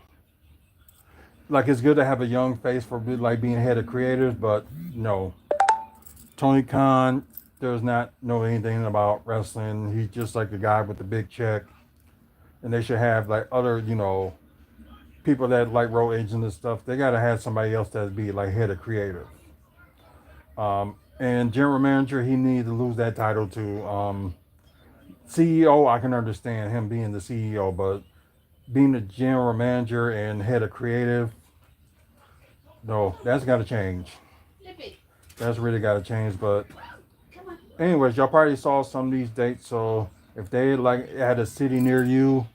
like it's good to have a young face for like being head of creators, but no, Tony Khan does not know anything about wrestling. He's just like the guy with the big check, and they should have like other people that like role agents and stuff. They gotta have somebody else that be like head of creative. And general manager, he needs to lose that title to CEO. I can understand him being the CEO, but being the general manager and head of creative, no, that's got to change. That's really got to change. But anyways, y'all probably saw some of these dates. So if they like had a city near you,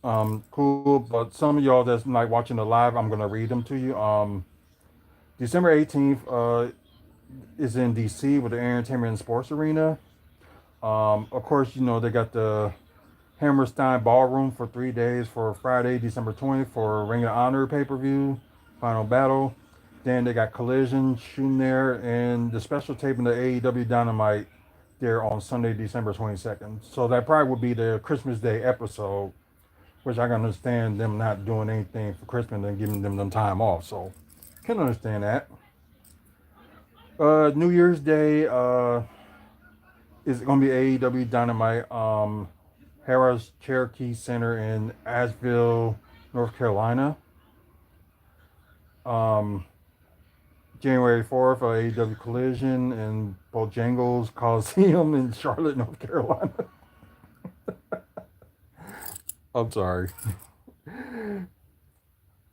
cool. But some of y'all that's like watching the live, I'm gonna read them to you. December 18th is in DC with the Entertainment and Sports Arena. Of course, they got the Hammerstein Ballroom for 3 days for Friday, December 20th for Ring of Honor pay-per-view. Final Battle. Then they got Collision shooting there, and the special taping of AEW Dynamite there on Sunday, December 22nd. So that probably would be the Christmas Day episode, which I can understand them not doing anything for Christmas and giving them time off. So can understand that. New Year's Day is going to be AEW Dynamite. Harrah's Cherokee Center in Asheville, North Carolina. Um, January 4th, AEW Collision in Bojangles Coliseum in Charlotte, North Carolina. I'm sorry.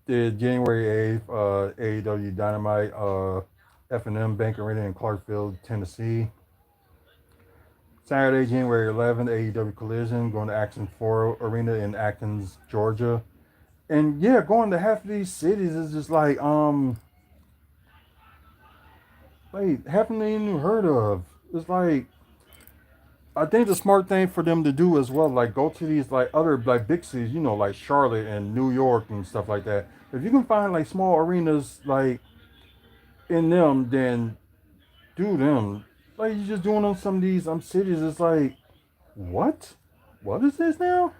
The January 8th, AEW Dynamite, F&M Bank Arena in Clarksville, Tennessee. Saturday, January 11th, AEW Collision going to Action 4 Arena in Athens, Georgia. And yeah, going to half of these cities is just like half of them ain't even heard of. It's like I think the smart thing for them to do as well, like go to these like other like big cities, like Charlotte and New York and stuff like that. If you can find like small arenas like in them, then do them. Like you're just doing on some of these cities. It's like what? What is this now?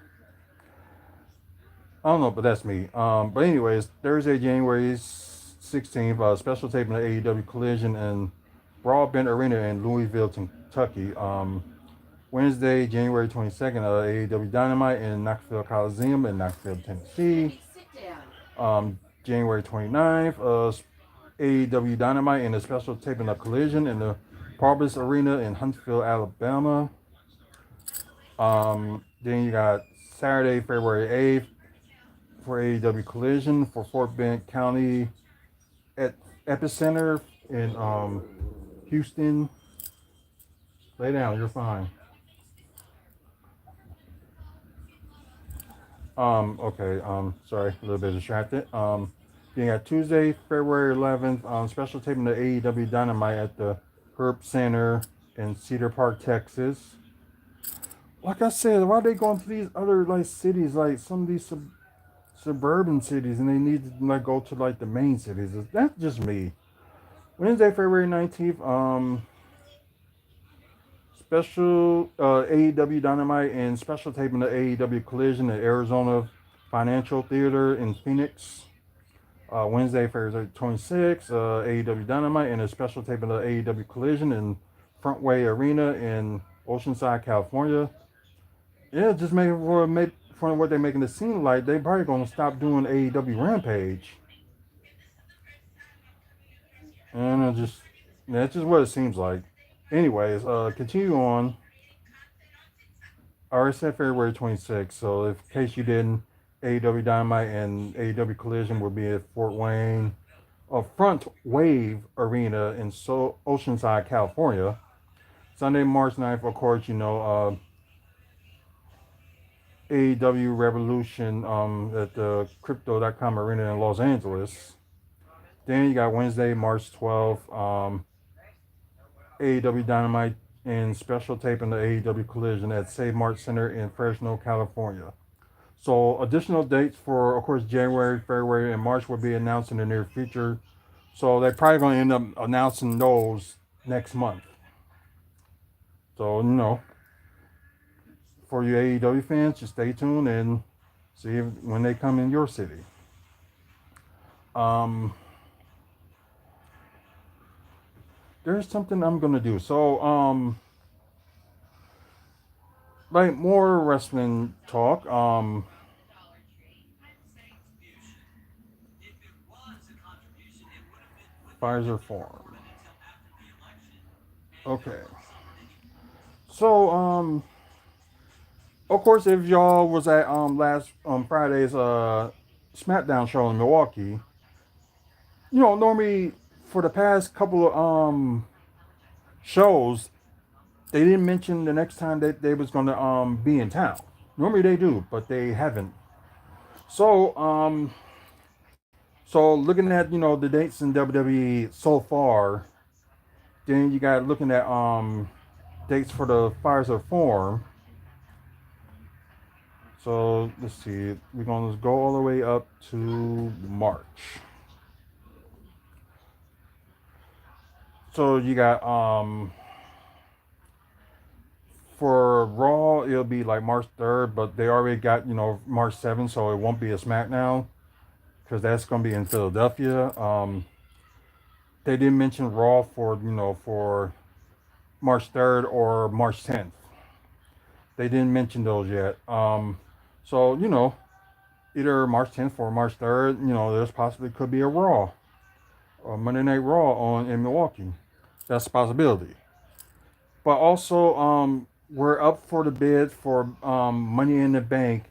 I don't know, but that's me. But anyways, Thursday, January 16th, special taping of AEW Collision and Broadbent Arena in Louisville, Kentucky. Wednesday, January 22nd, AEW Dynamite in Knoxville Coliseum in Knoxville, Tennessee. January 29th, AEW Dynamite in a special taping of Collision in the Parvis Arena in Huntsville, Alabama. Then you got Saturday, February 8th for AEW Collision for Fort Bend County at Epicenter in Houston. Lay down, you're fine. Okay, sorry, a little bit distracted. You got Tuesday, February 11th, special taping of AEW Dynamite at the Herb Center in Cedar Park, Texas. Like I said, why are they going to these other like cities, like some of these suburban cities, and they need to like go to like the main cities? That's just me. Wednesday, February 19th, special AEW Dynamite and special taping of AEW Collision at Arizona Financial Theater in Phoenix. Wednesday, February 26th, AEW Dynamite and a special taping of AEW Collision in Frontway Arena in Oceanside, California. Yeah, just making for what they're making it seem like they probably gonna stop doing AEW Rampage. And that's just what it seems like. Anyways, continue on. I already said February 26th, so in case you didn't, AEW Dynamite and AEW Collision will be at Fort Wayne, Front Wave Arena in Oceanside, California. Sunday, March 9th, of course, AEW Revolution at the Crypto.com Arena in Los Angeles. Then you got Wednesday, March 12th, AEW Dynamite and special taping the AEW Collision at Save Mart Center in Fresno, California. So additional dates for, of course, January, February, and March will be announced in the near future. So they're probably going to end up announcing those next month. So, for you AEW fans, just stay tuned and see when they come in your city. There's something I'm going to do. So, like more wrestling talk. Pfizer Forum. Okay. So, of course, if y'all was at last Friday's SmackDown show in Milwaukee, normally for the past couple of shows, they didn't mention the next time that they was gonna be in town. Normally they do, but they haven't. So so looking at the dates in WWE so far, then you got looking at dates for the Pfizer Forum. So let's see, we're gonna go all the way up to March. So you got for Raw, it'll be like March 3rd, but they already got, March 7th, so it won't be a SmackDown because that's going to be in Philadelphia. They didn't mention Raw for March 3rd or March 10th. They didn't mention those yet. So either March 10th or March 3rd, there's possibly could be a Raw or Monday Night Raw on in Milwaukee. That's a possibility. But also, we're up for the bid for Money in the Bank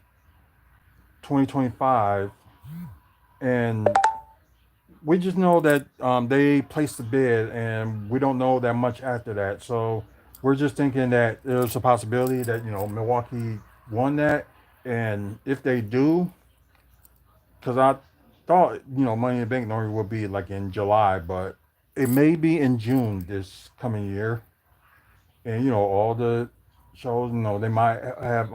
2025, and we just know that they placed the bid, and we don't know that much after that. So we're just thinking that there's a possibility that Milwaukee won that, and if they do, because I thought Money in the Bank normally would be like in July, but it may be in June this coming year, and all the shows, they might have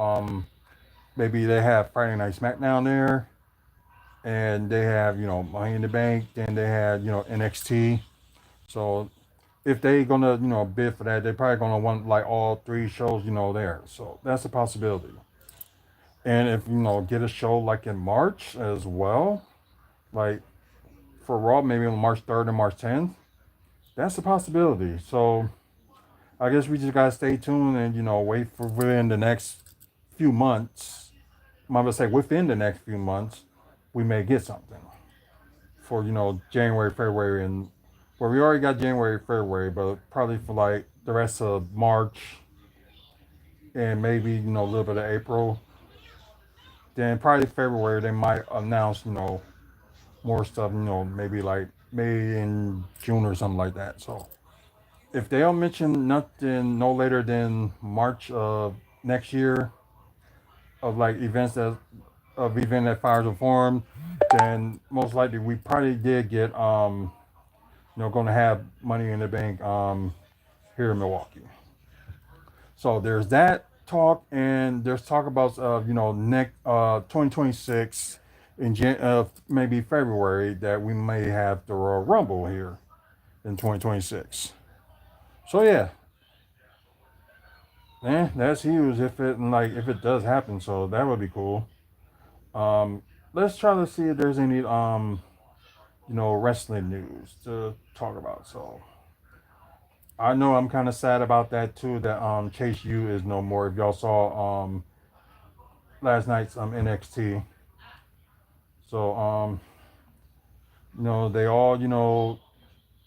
maybe they have Friday Night SmackDown there, and they have Money in the Bank, then they had NXT. So if they gonna bid for that, they probably gonna want like all three shows there. So that's a possibility. And if get a show like in March as well, like for Raw, maybe on March 3rd and March 10th, that's a possibility. So I guess we just gotta stay tuned and wait for within the next few months. I'm gonna say within the next few months, we may get something for January, February, and well, we already got January, February, but probably for like the rest of March and maybe a little bit of April. Then probably February they might announce more stuff. Maybe like May and June or something like that. So if they don't mention nothing no later than March of next year of like event that fires a form, then most likely we probably did get going to have Money in the Bank here in Milwaukee. So there's that talk, and there's talk about next 2026 in maybe February that we may have the Royal Rumble here in 2026. So yeah, that's huge if it does happen. So that would be cool. Um, let's try to see if there's any wrestling news to talk about. So I know I'm kind of sad about that too. That Chase U is no more. If y'all saw last night's NXT, so they all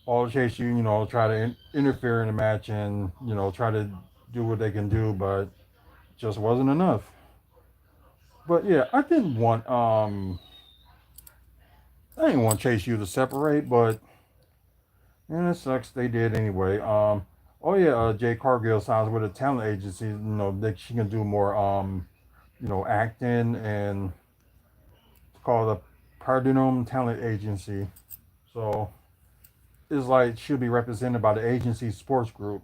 all Chase U try to interfere in the match and try to do what they can do, but just wasn't enough. But yeah, I didn't want Chase U to separate, but it sucks they did anyway. Oh yeah, Jay Cargill signs with a talent agency. That she can do more acting, and it's called a Cardinum Talent Agency. So it's like she'll be represented by the agency sports group.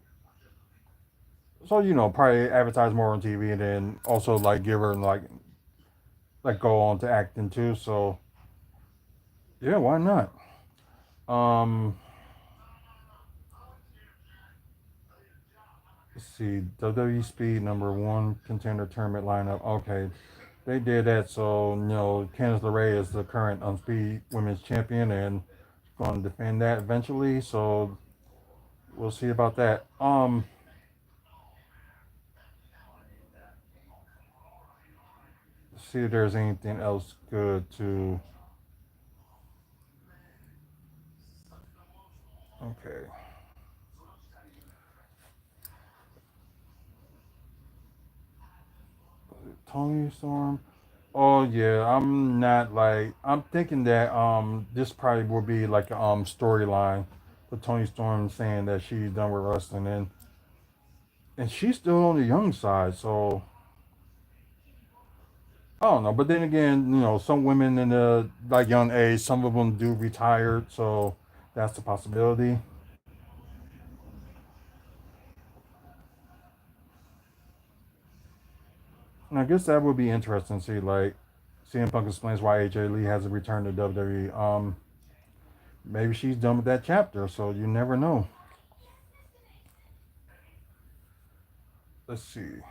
So probably advertise more on TV, and then also like give her like go on to acting too. So yeah, why not? Um, let's see, WWE Speed number one contender tournament lineup. Okay, they did that. So Candice LeRae is the current Speed Women's Champion and going to defend that eventually. So we'll see about that. See if there's anything else good to. Okay, Tony Storm. Oh yeah, I'm thinking that this probably will be like a storyline for Tony Storm saying that she's done with wrestling, and she's still on the young side, so I don't know. But then again, some women in the like young age, some of them do retire, so that's a possibility. And I guess that would be interesting to see like CM Punk explains why AJ Lee hasn't returned to WWE. Maybe she's done with that chapter, so you never know. Let's see.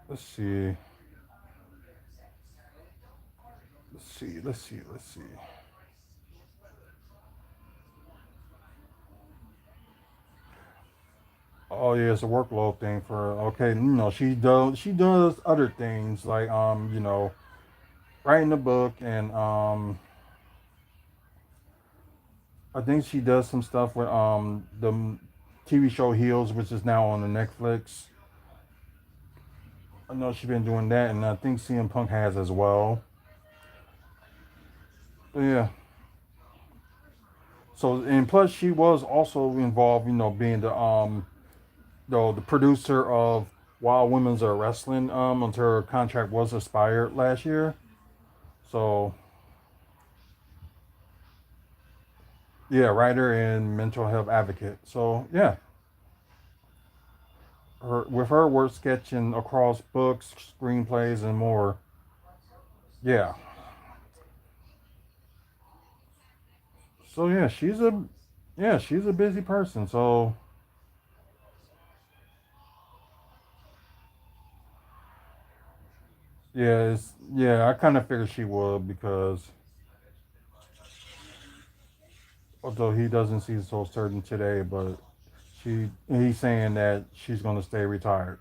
Let's see. Let's see. Let's see. Let's see. Oh yeah, it's a workload thing for okay. She does other things like writing a book and I think she does some stuff with the TV show Heels, which is now on the Netflix. I know she's been doing that, and I think CM Punk has as well. But yeah. So and plus she was also involved, being the producer of Wild Women's Wrestling until her contract was expired last year. So yeah, writer and mental health advocate. So yeah, with her work sketching across books, screenplays, and more. Yeah. So yeah, she's a busy person. So yeah, I kind of figured she would because although he doesn't seem so certain today, but he's saying that she's going to stay retired.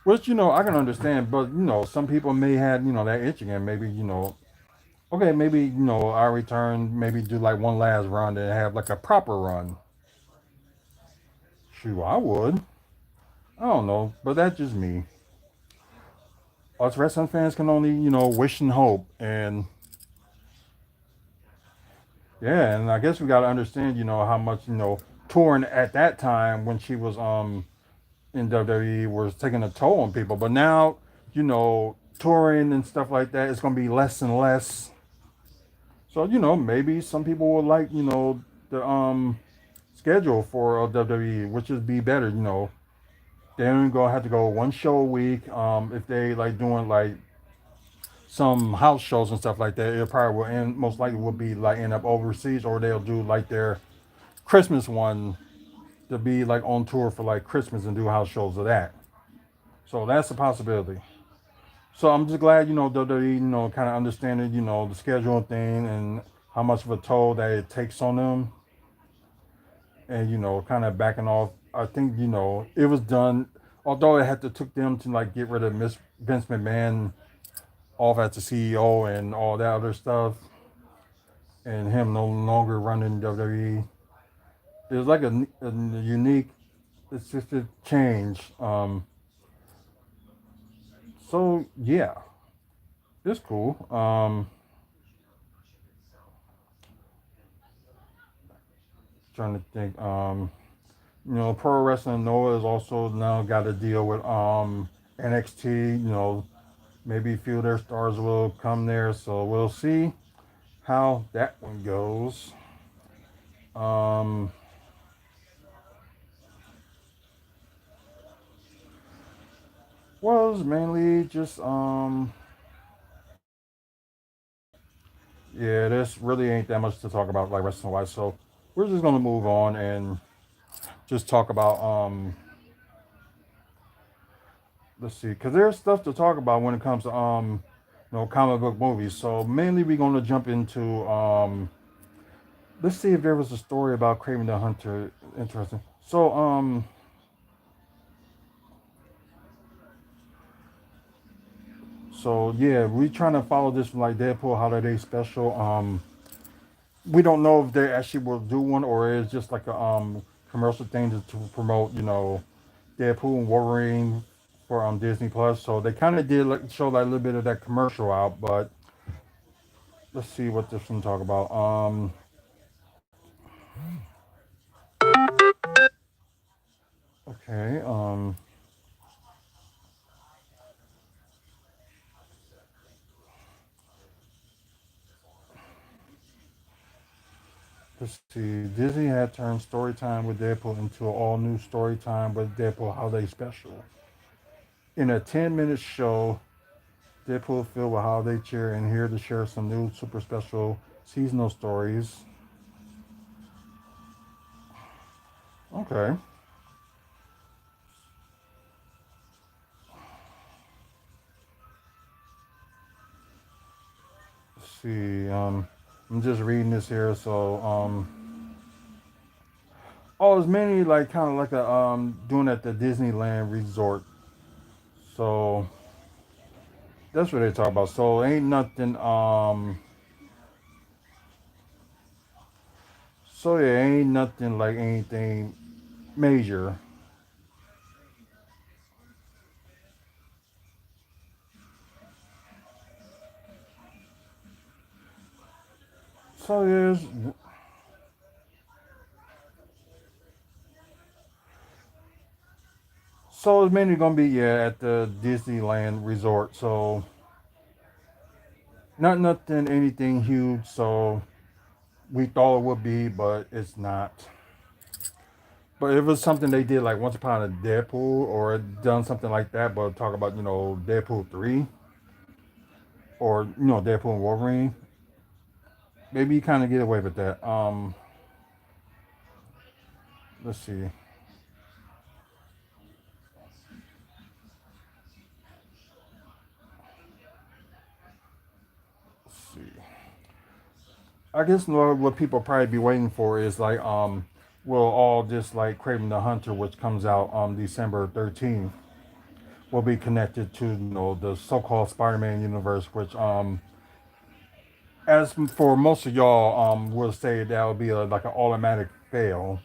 Which I can understand, but some people may have that itch again. Maybe okay, maybe I return, maybe do like one last run and have like a proper run. Shoot, I would. I don't know, but that's just me. Us wrestling fans can only wish and hope, and yeah, and I guess we got to understand how much touring at that time when she was in WWE was taking a toll on people, but now touring and stuff like that is going to be less and less. So maybe some people will like the schedule for WWE, which is be better. They only gonna have to go one show a week. If they like doing like some house shows and stuff like that, it probably will end. Most likely will be like end up overseas, or they'll do like their Christmas one to be like on tour for like Christmas and do house shows of that. So that's a possibility. So I'm just glad WWE kind of understanding the scheduling thing and how much of a toll that it takes on them, and kind of backing off. I think it was done, although it had to took them to like get rid of Miss Vince McMahon off as the CEO and all that other stuff, and him no longer running WWE. It was like a unique, it's just a change. So yeah, it's cool. Trying to think. Pro Wrestling Noah has also now got to deal with NXT. Maybe a few of their stars will come there, so we'll see how that one goes. Um, was mainly just yeah, this really ain't that much to talk about like wrestling wise, so we're just gonna move on and just talk about let's see, because there's stuff to talk about when it comes to comic book movies. So mainly we're gonna jump into let's see if there was a story about Kraven the Hunter. Interesting. So yeah, we trying to follow this from like Deadpool holiday special. We don't know if they actually will do one or it's just like a commercial thing to promote Deadpool and Wolverine for Disney Plus. So they kind of did like show like a little bit of that commercial out, but let's see what this one talk about. Okay. Let's see. Disney had turned Storytime with Deadpool into an all new Storytime with Deadpool holiday special. In a 10-minute show, Deadpool filled with holiday cheer and here to share some new super special seasonal stories. Okay. Let's see. I'm just reading this here. So, oh, it's mainly like kind of like a doing at the Disneyland resort. So that's what they talk about. So ain't nothing. So yeah, ain't nothing like anything major. So yeah, so it's mainly gonna be yeah at the Disneyland resort. So not nothing anything huge. So we thought it would be, but it's not. But if it was something they did like once upon a Deadpool or done something like that, but talk about Deadpool 3 or Deadpool and Wolverine, maybe you kind of get away with that. Let's see. Let's see. I guess what people probably be waiting for is like will all just like Kraven the Hunter, which comes out December 13th, will be connected to the so-called Spider-Man universe, which as for most of y'all will say that will be like an automatic fail.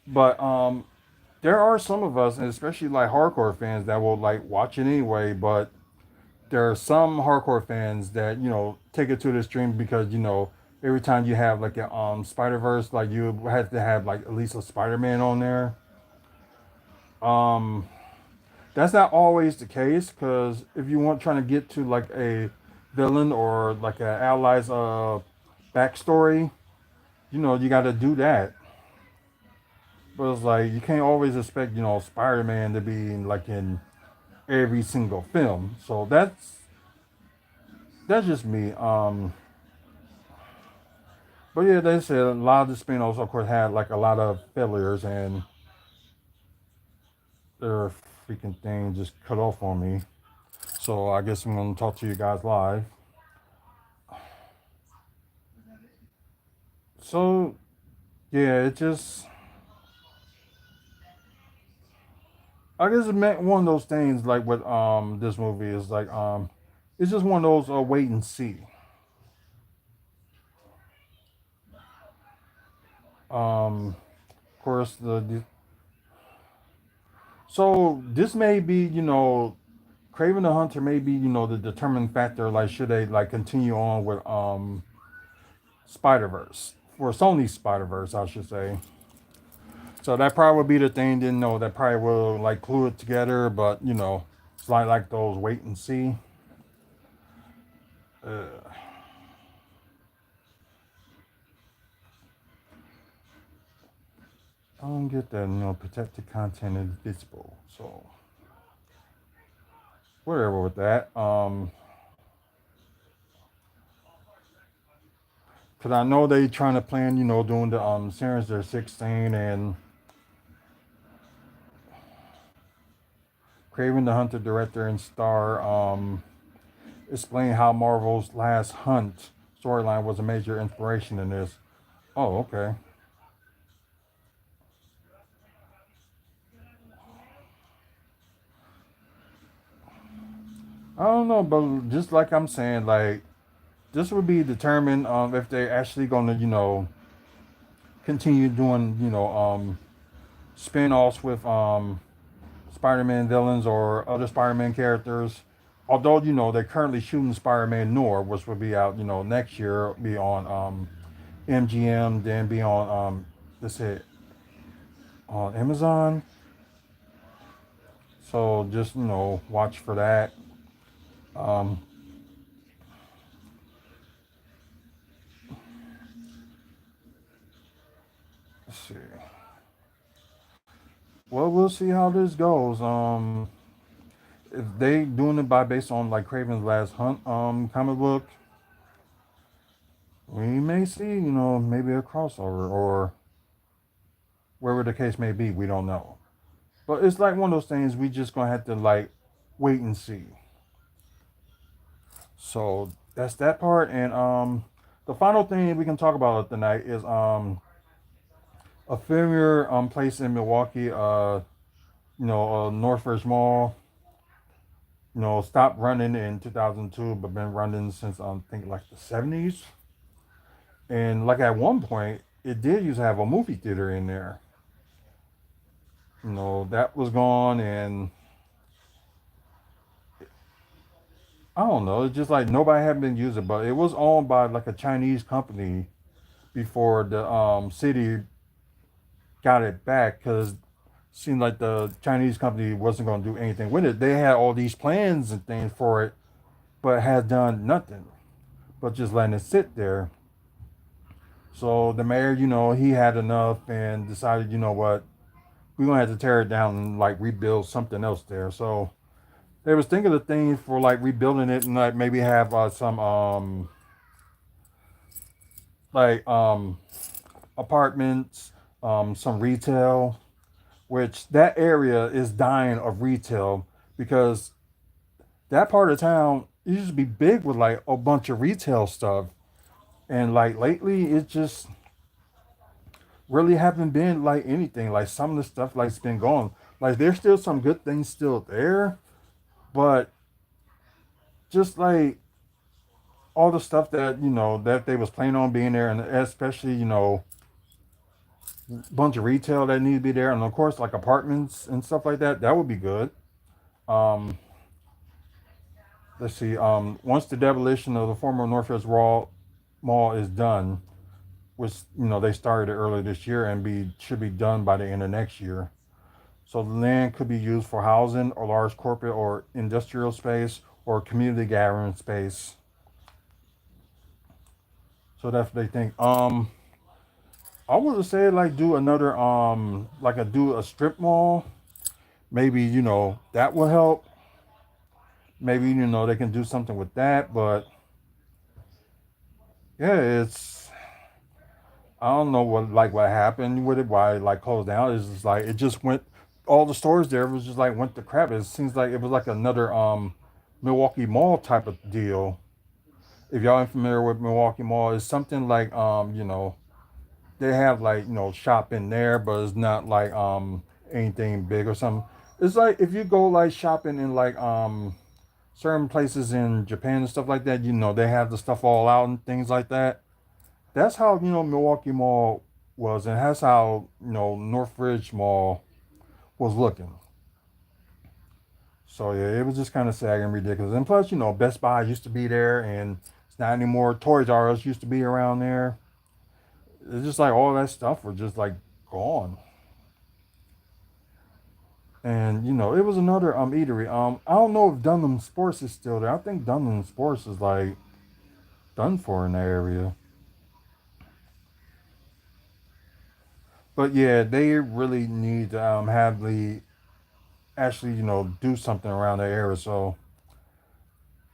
But there are some of us, and especially like hardcore fans, that will like watch it anyway. But there are some hardcore fans that take it to the stream because every time you have like a Spider Verse, like you have to have like at least a Spider Man on there. Um, that's not always the case because if you want trying to get to like a villain or like a ally's backstory, you got to do that. But it's like you can't always expect Spider Man to be like in every single film. So that's just me. But yeah, they said a lot of the spin-offs, of course, had like a lot of failures, and their freaking thing just cut off on me. So I guess I'm gonna talk to you guys live. So yeah, it just I guess it meant one of those things like with this movie is like it's just one of those wait and see. Of course so this may be Craven the Hunter may be the determining factor. Like, should they like continue on with Spider Verse for Sony Spider Verse, I should say. So that probably would be the thing. Didn't know that probably will like glue it together, but it's like those wait and see. Uh, I don't get that. Protected content is visible. So whatever with that. Cause I know they trying to plan, doing the series they're 16 and Craven the Hunter director and star explain how Marvel's Last Hunt storyline was a major inspiration in this. Oh, okay. I don't know, but just like I'm saying, like this would be determined if they're actually going to, continue doing, spin-offs with Spider-Man villains or other Spider-Man characters. Although they're currently shooting Spider-Man Noir, which will be out, next year, be on MGM, then be on let's say on Amazon. So just watch for that. Um, let's see. Well, we'll see how this goes. If they doing it by based on like Craven's Last Hunt comic book, we may see maybe a crossover or wherever the case may be, we don't know. But it's like one of those things we just gonna have to like wait and see. So that's that part. And the final thing we can talk about tonight is a familiar place in Milwaukee. Northridge Mall. Stopped running in 2002, but been running since I think like the 70s. And like at one point, it did used to have a movie theater in there. That was gone, and I don't know. It's just like nobody had been using it, but it was owned by like a Chinese company before the city got it back because seemed like the Chinese company wasn't going to do anything with it. They had all these plans and things for it, but had done nothing but just letting it sit there. So the mayor, he had enough and decided, you know what, we're gonna have to tear it down and like rebuild something else there. So they was thinking of things for like rebuilding it and like maybe have some like apartments, some retail, which that area is dying of retail because that part of town used to be big with like a bunch of retail stuff. And like lately it just really haven't been like anything. Like some of the stuff like's been gone. Like there's still some good things still there, but just like all the stuff that that they was planning on being there, and especially bunch of retail that need to be there, and of course like apartments and stuff like that. That would be good. Um, let's see. Once the demolition of the former Northwest Raw Mall is done, which they started earlier this year and be should be done by the end of next year. So the land could be used for housing or large corporate or industrial space or community gathering space. So that's what they think. I would say like do another like do a strip mall. Maybe that will help. Maybe they can do something with that. But yeah, it's I don't know what happened with it. Why it like closed down? It's just like it just went. All the stores there was just like went to crap. It seems like it was like another Milwaukee Mall type of deal. If y'all ain't familiar with Milwaukee Mall, it's something like they have like shop in there, but it's not like anything big or something. It's like if you go like shopping in like certain places in Japan and stuff like that, they have the stuff all out and things like that. That's how Milwaukee Mall was, and that's how Northridge Mall was looking. So yeah, it was just kind of sad and ridiculous. And plus, Best Buy used to be there, and it's not anymore. Toys R Us used to be around there. It's just like all that stuff was just like gone. And it was another eatery. I don't know if Dunham Sports is still there. I think Dunham Sports is like done for in that area. But yeah, they really need to have the actually do something around that area. So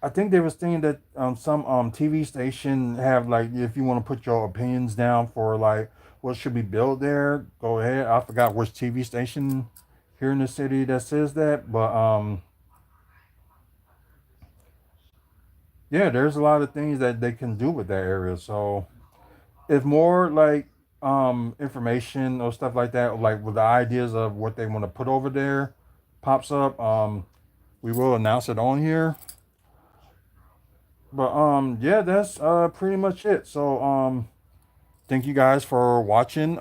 I think they was thinking that some TV station have like if you want to put your opinions down for like what should be built there, go ahead. I forgot which TV station here in the city that says that, but yeah, there's a lot of things that they can do with that area. So if more like information or stuff like that, like with the ideas of what they want to put over there pops up, we will announce it on here. But yeah, that's pretty much it. So thank you guys for watching.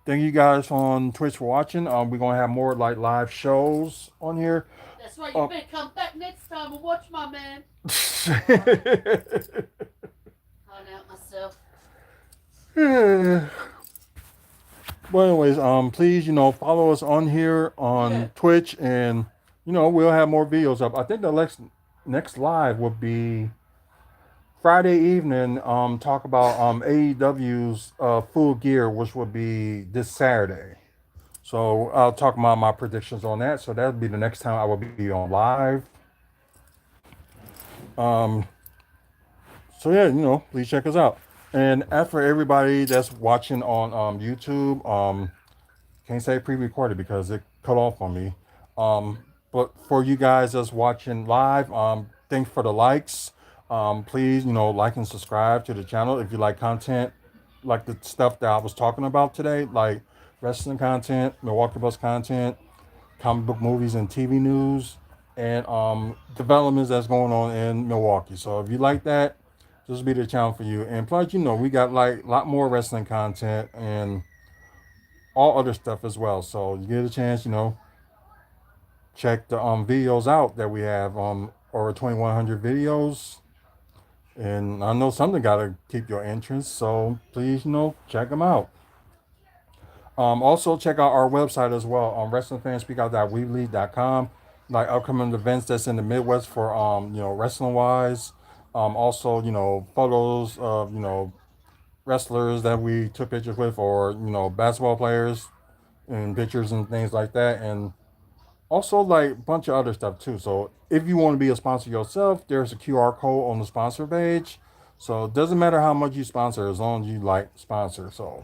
Thank you guys on Twitch for watching. We're gonna have more like live shows on here. That's why you better come back next time and watch my man. Calling out myself. But anyways, please, follow us on here on Twitch, and we'll have more videos up. I think the next live will be Friday evening. Talk about AEW's Full Gear, which will be this Saturday. So I'll talk about my predictions on that. So that'll be the next time I will be on live. So yeah, please check us out. And as for everybody that's watching on YouTube, Can't say pre-recorded because it cut off on me. Um, but for you guys that's watching live, thanks for the likes. Please, like and subscribe to the channel if you like content, like the stuff that I was talking about today, like wrestling content, Milwaukee Bucks content, comic book movies and TV news, and developments that's going on in Milwaukee. So if you like that, this will be the channel for you. And plus, we got like a lot more wrestling content and all other stuff as well. So you get a chance, check the videos out that we have, over 2,100 videos. And I know something got to keep your interest, so please, check them out. Also, check out our website as well on wrestlingfanspeakout.weebly.com. Like upcoming events that's in the Midwest for wrestling wise. Also, photos of wrestlers that we took pictures with, or basketball players and pictures and things like that, and also like a bunch of other stuff too. So if you want to be a sponsor yourself, there's a QR code on the sponsor page. So it doesn't matter how much you sponsor as long as you like sponsor. So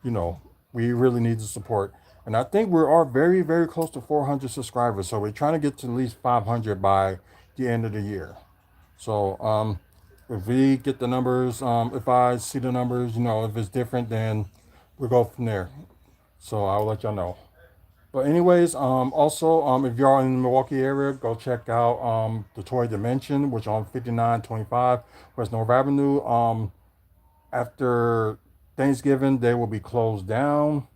you know, we really need the support. And I think we are very, very close to 400 subscribers. So we're trying to get to at least 500 by the end of the year. So if we get the numbers, if I see the numbers, if it's different, then we'll go from there. So I'll let y'all know. But anyways, also, if you're in the Milwaukee area, go check out the Toy Dimension, which on 5925 West North Avenue. After Thanksgiving, they will be closed down.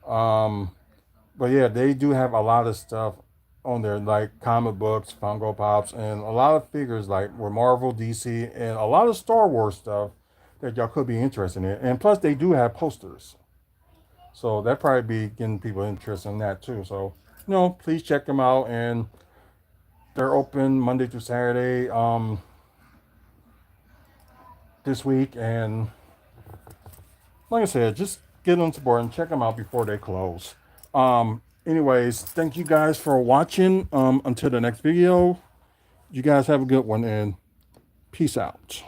But yeah, they do have a lot of stuff on there, like comic books, Funko Pops, and a lot of figures like with Marvel, DC, and a lot of Star Wars stuff that y'all could be interested in. And plus, they do have posters. So that probably be getting people interested in that too. So, please check them out. And they're open Monday through Saturday this week. And like I said, just get on board and check them out before they close. Anyways, thank you guys for watching. Until the next video, you guys have a good one and peace out.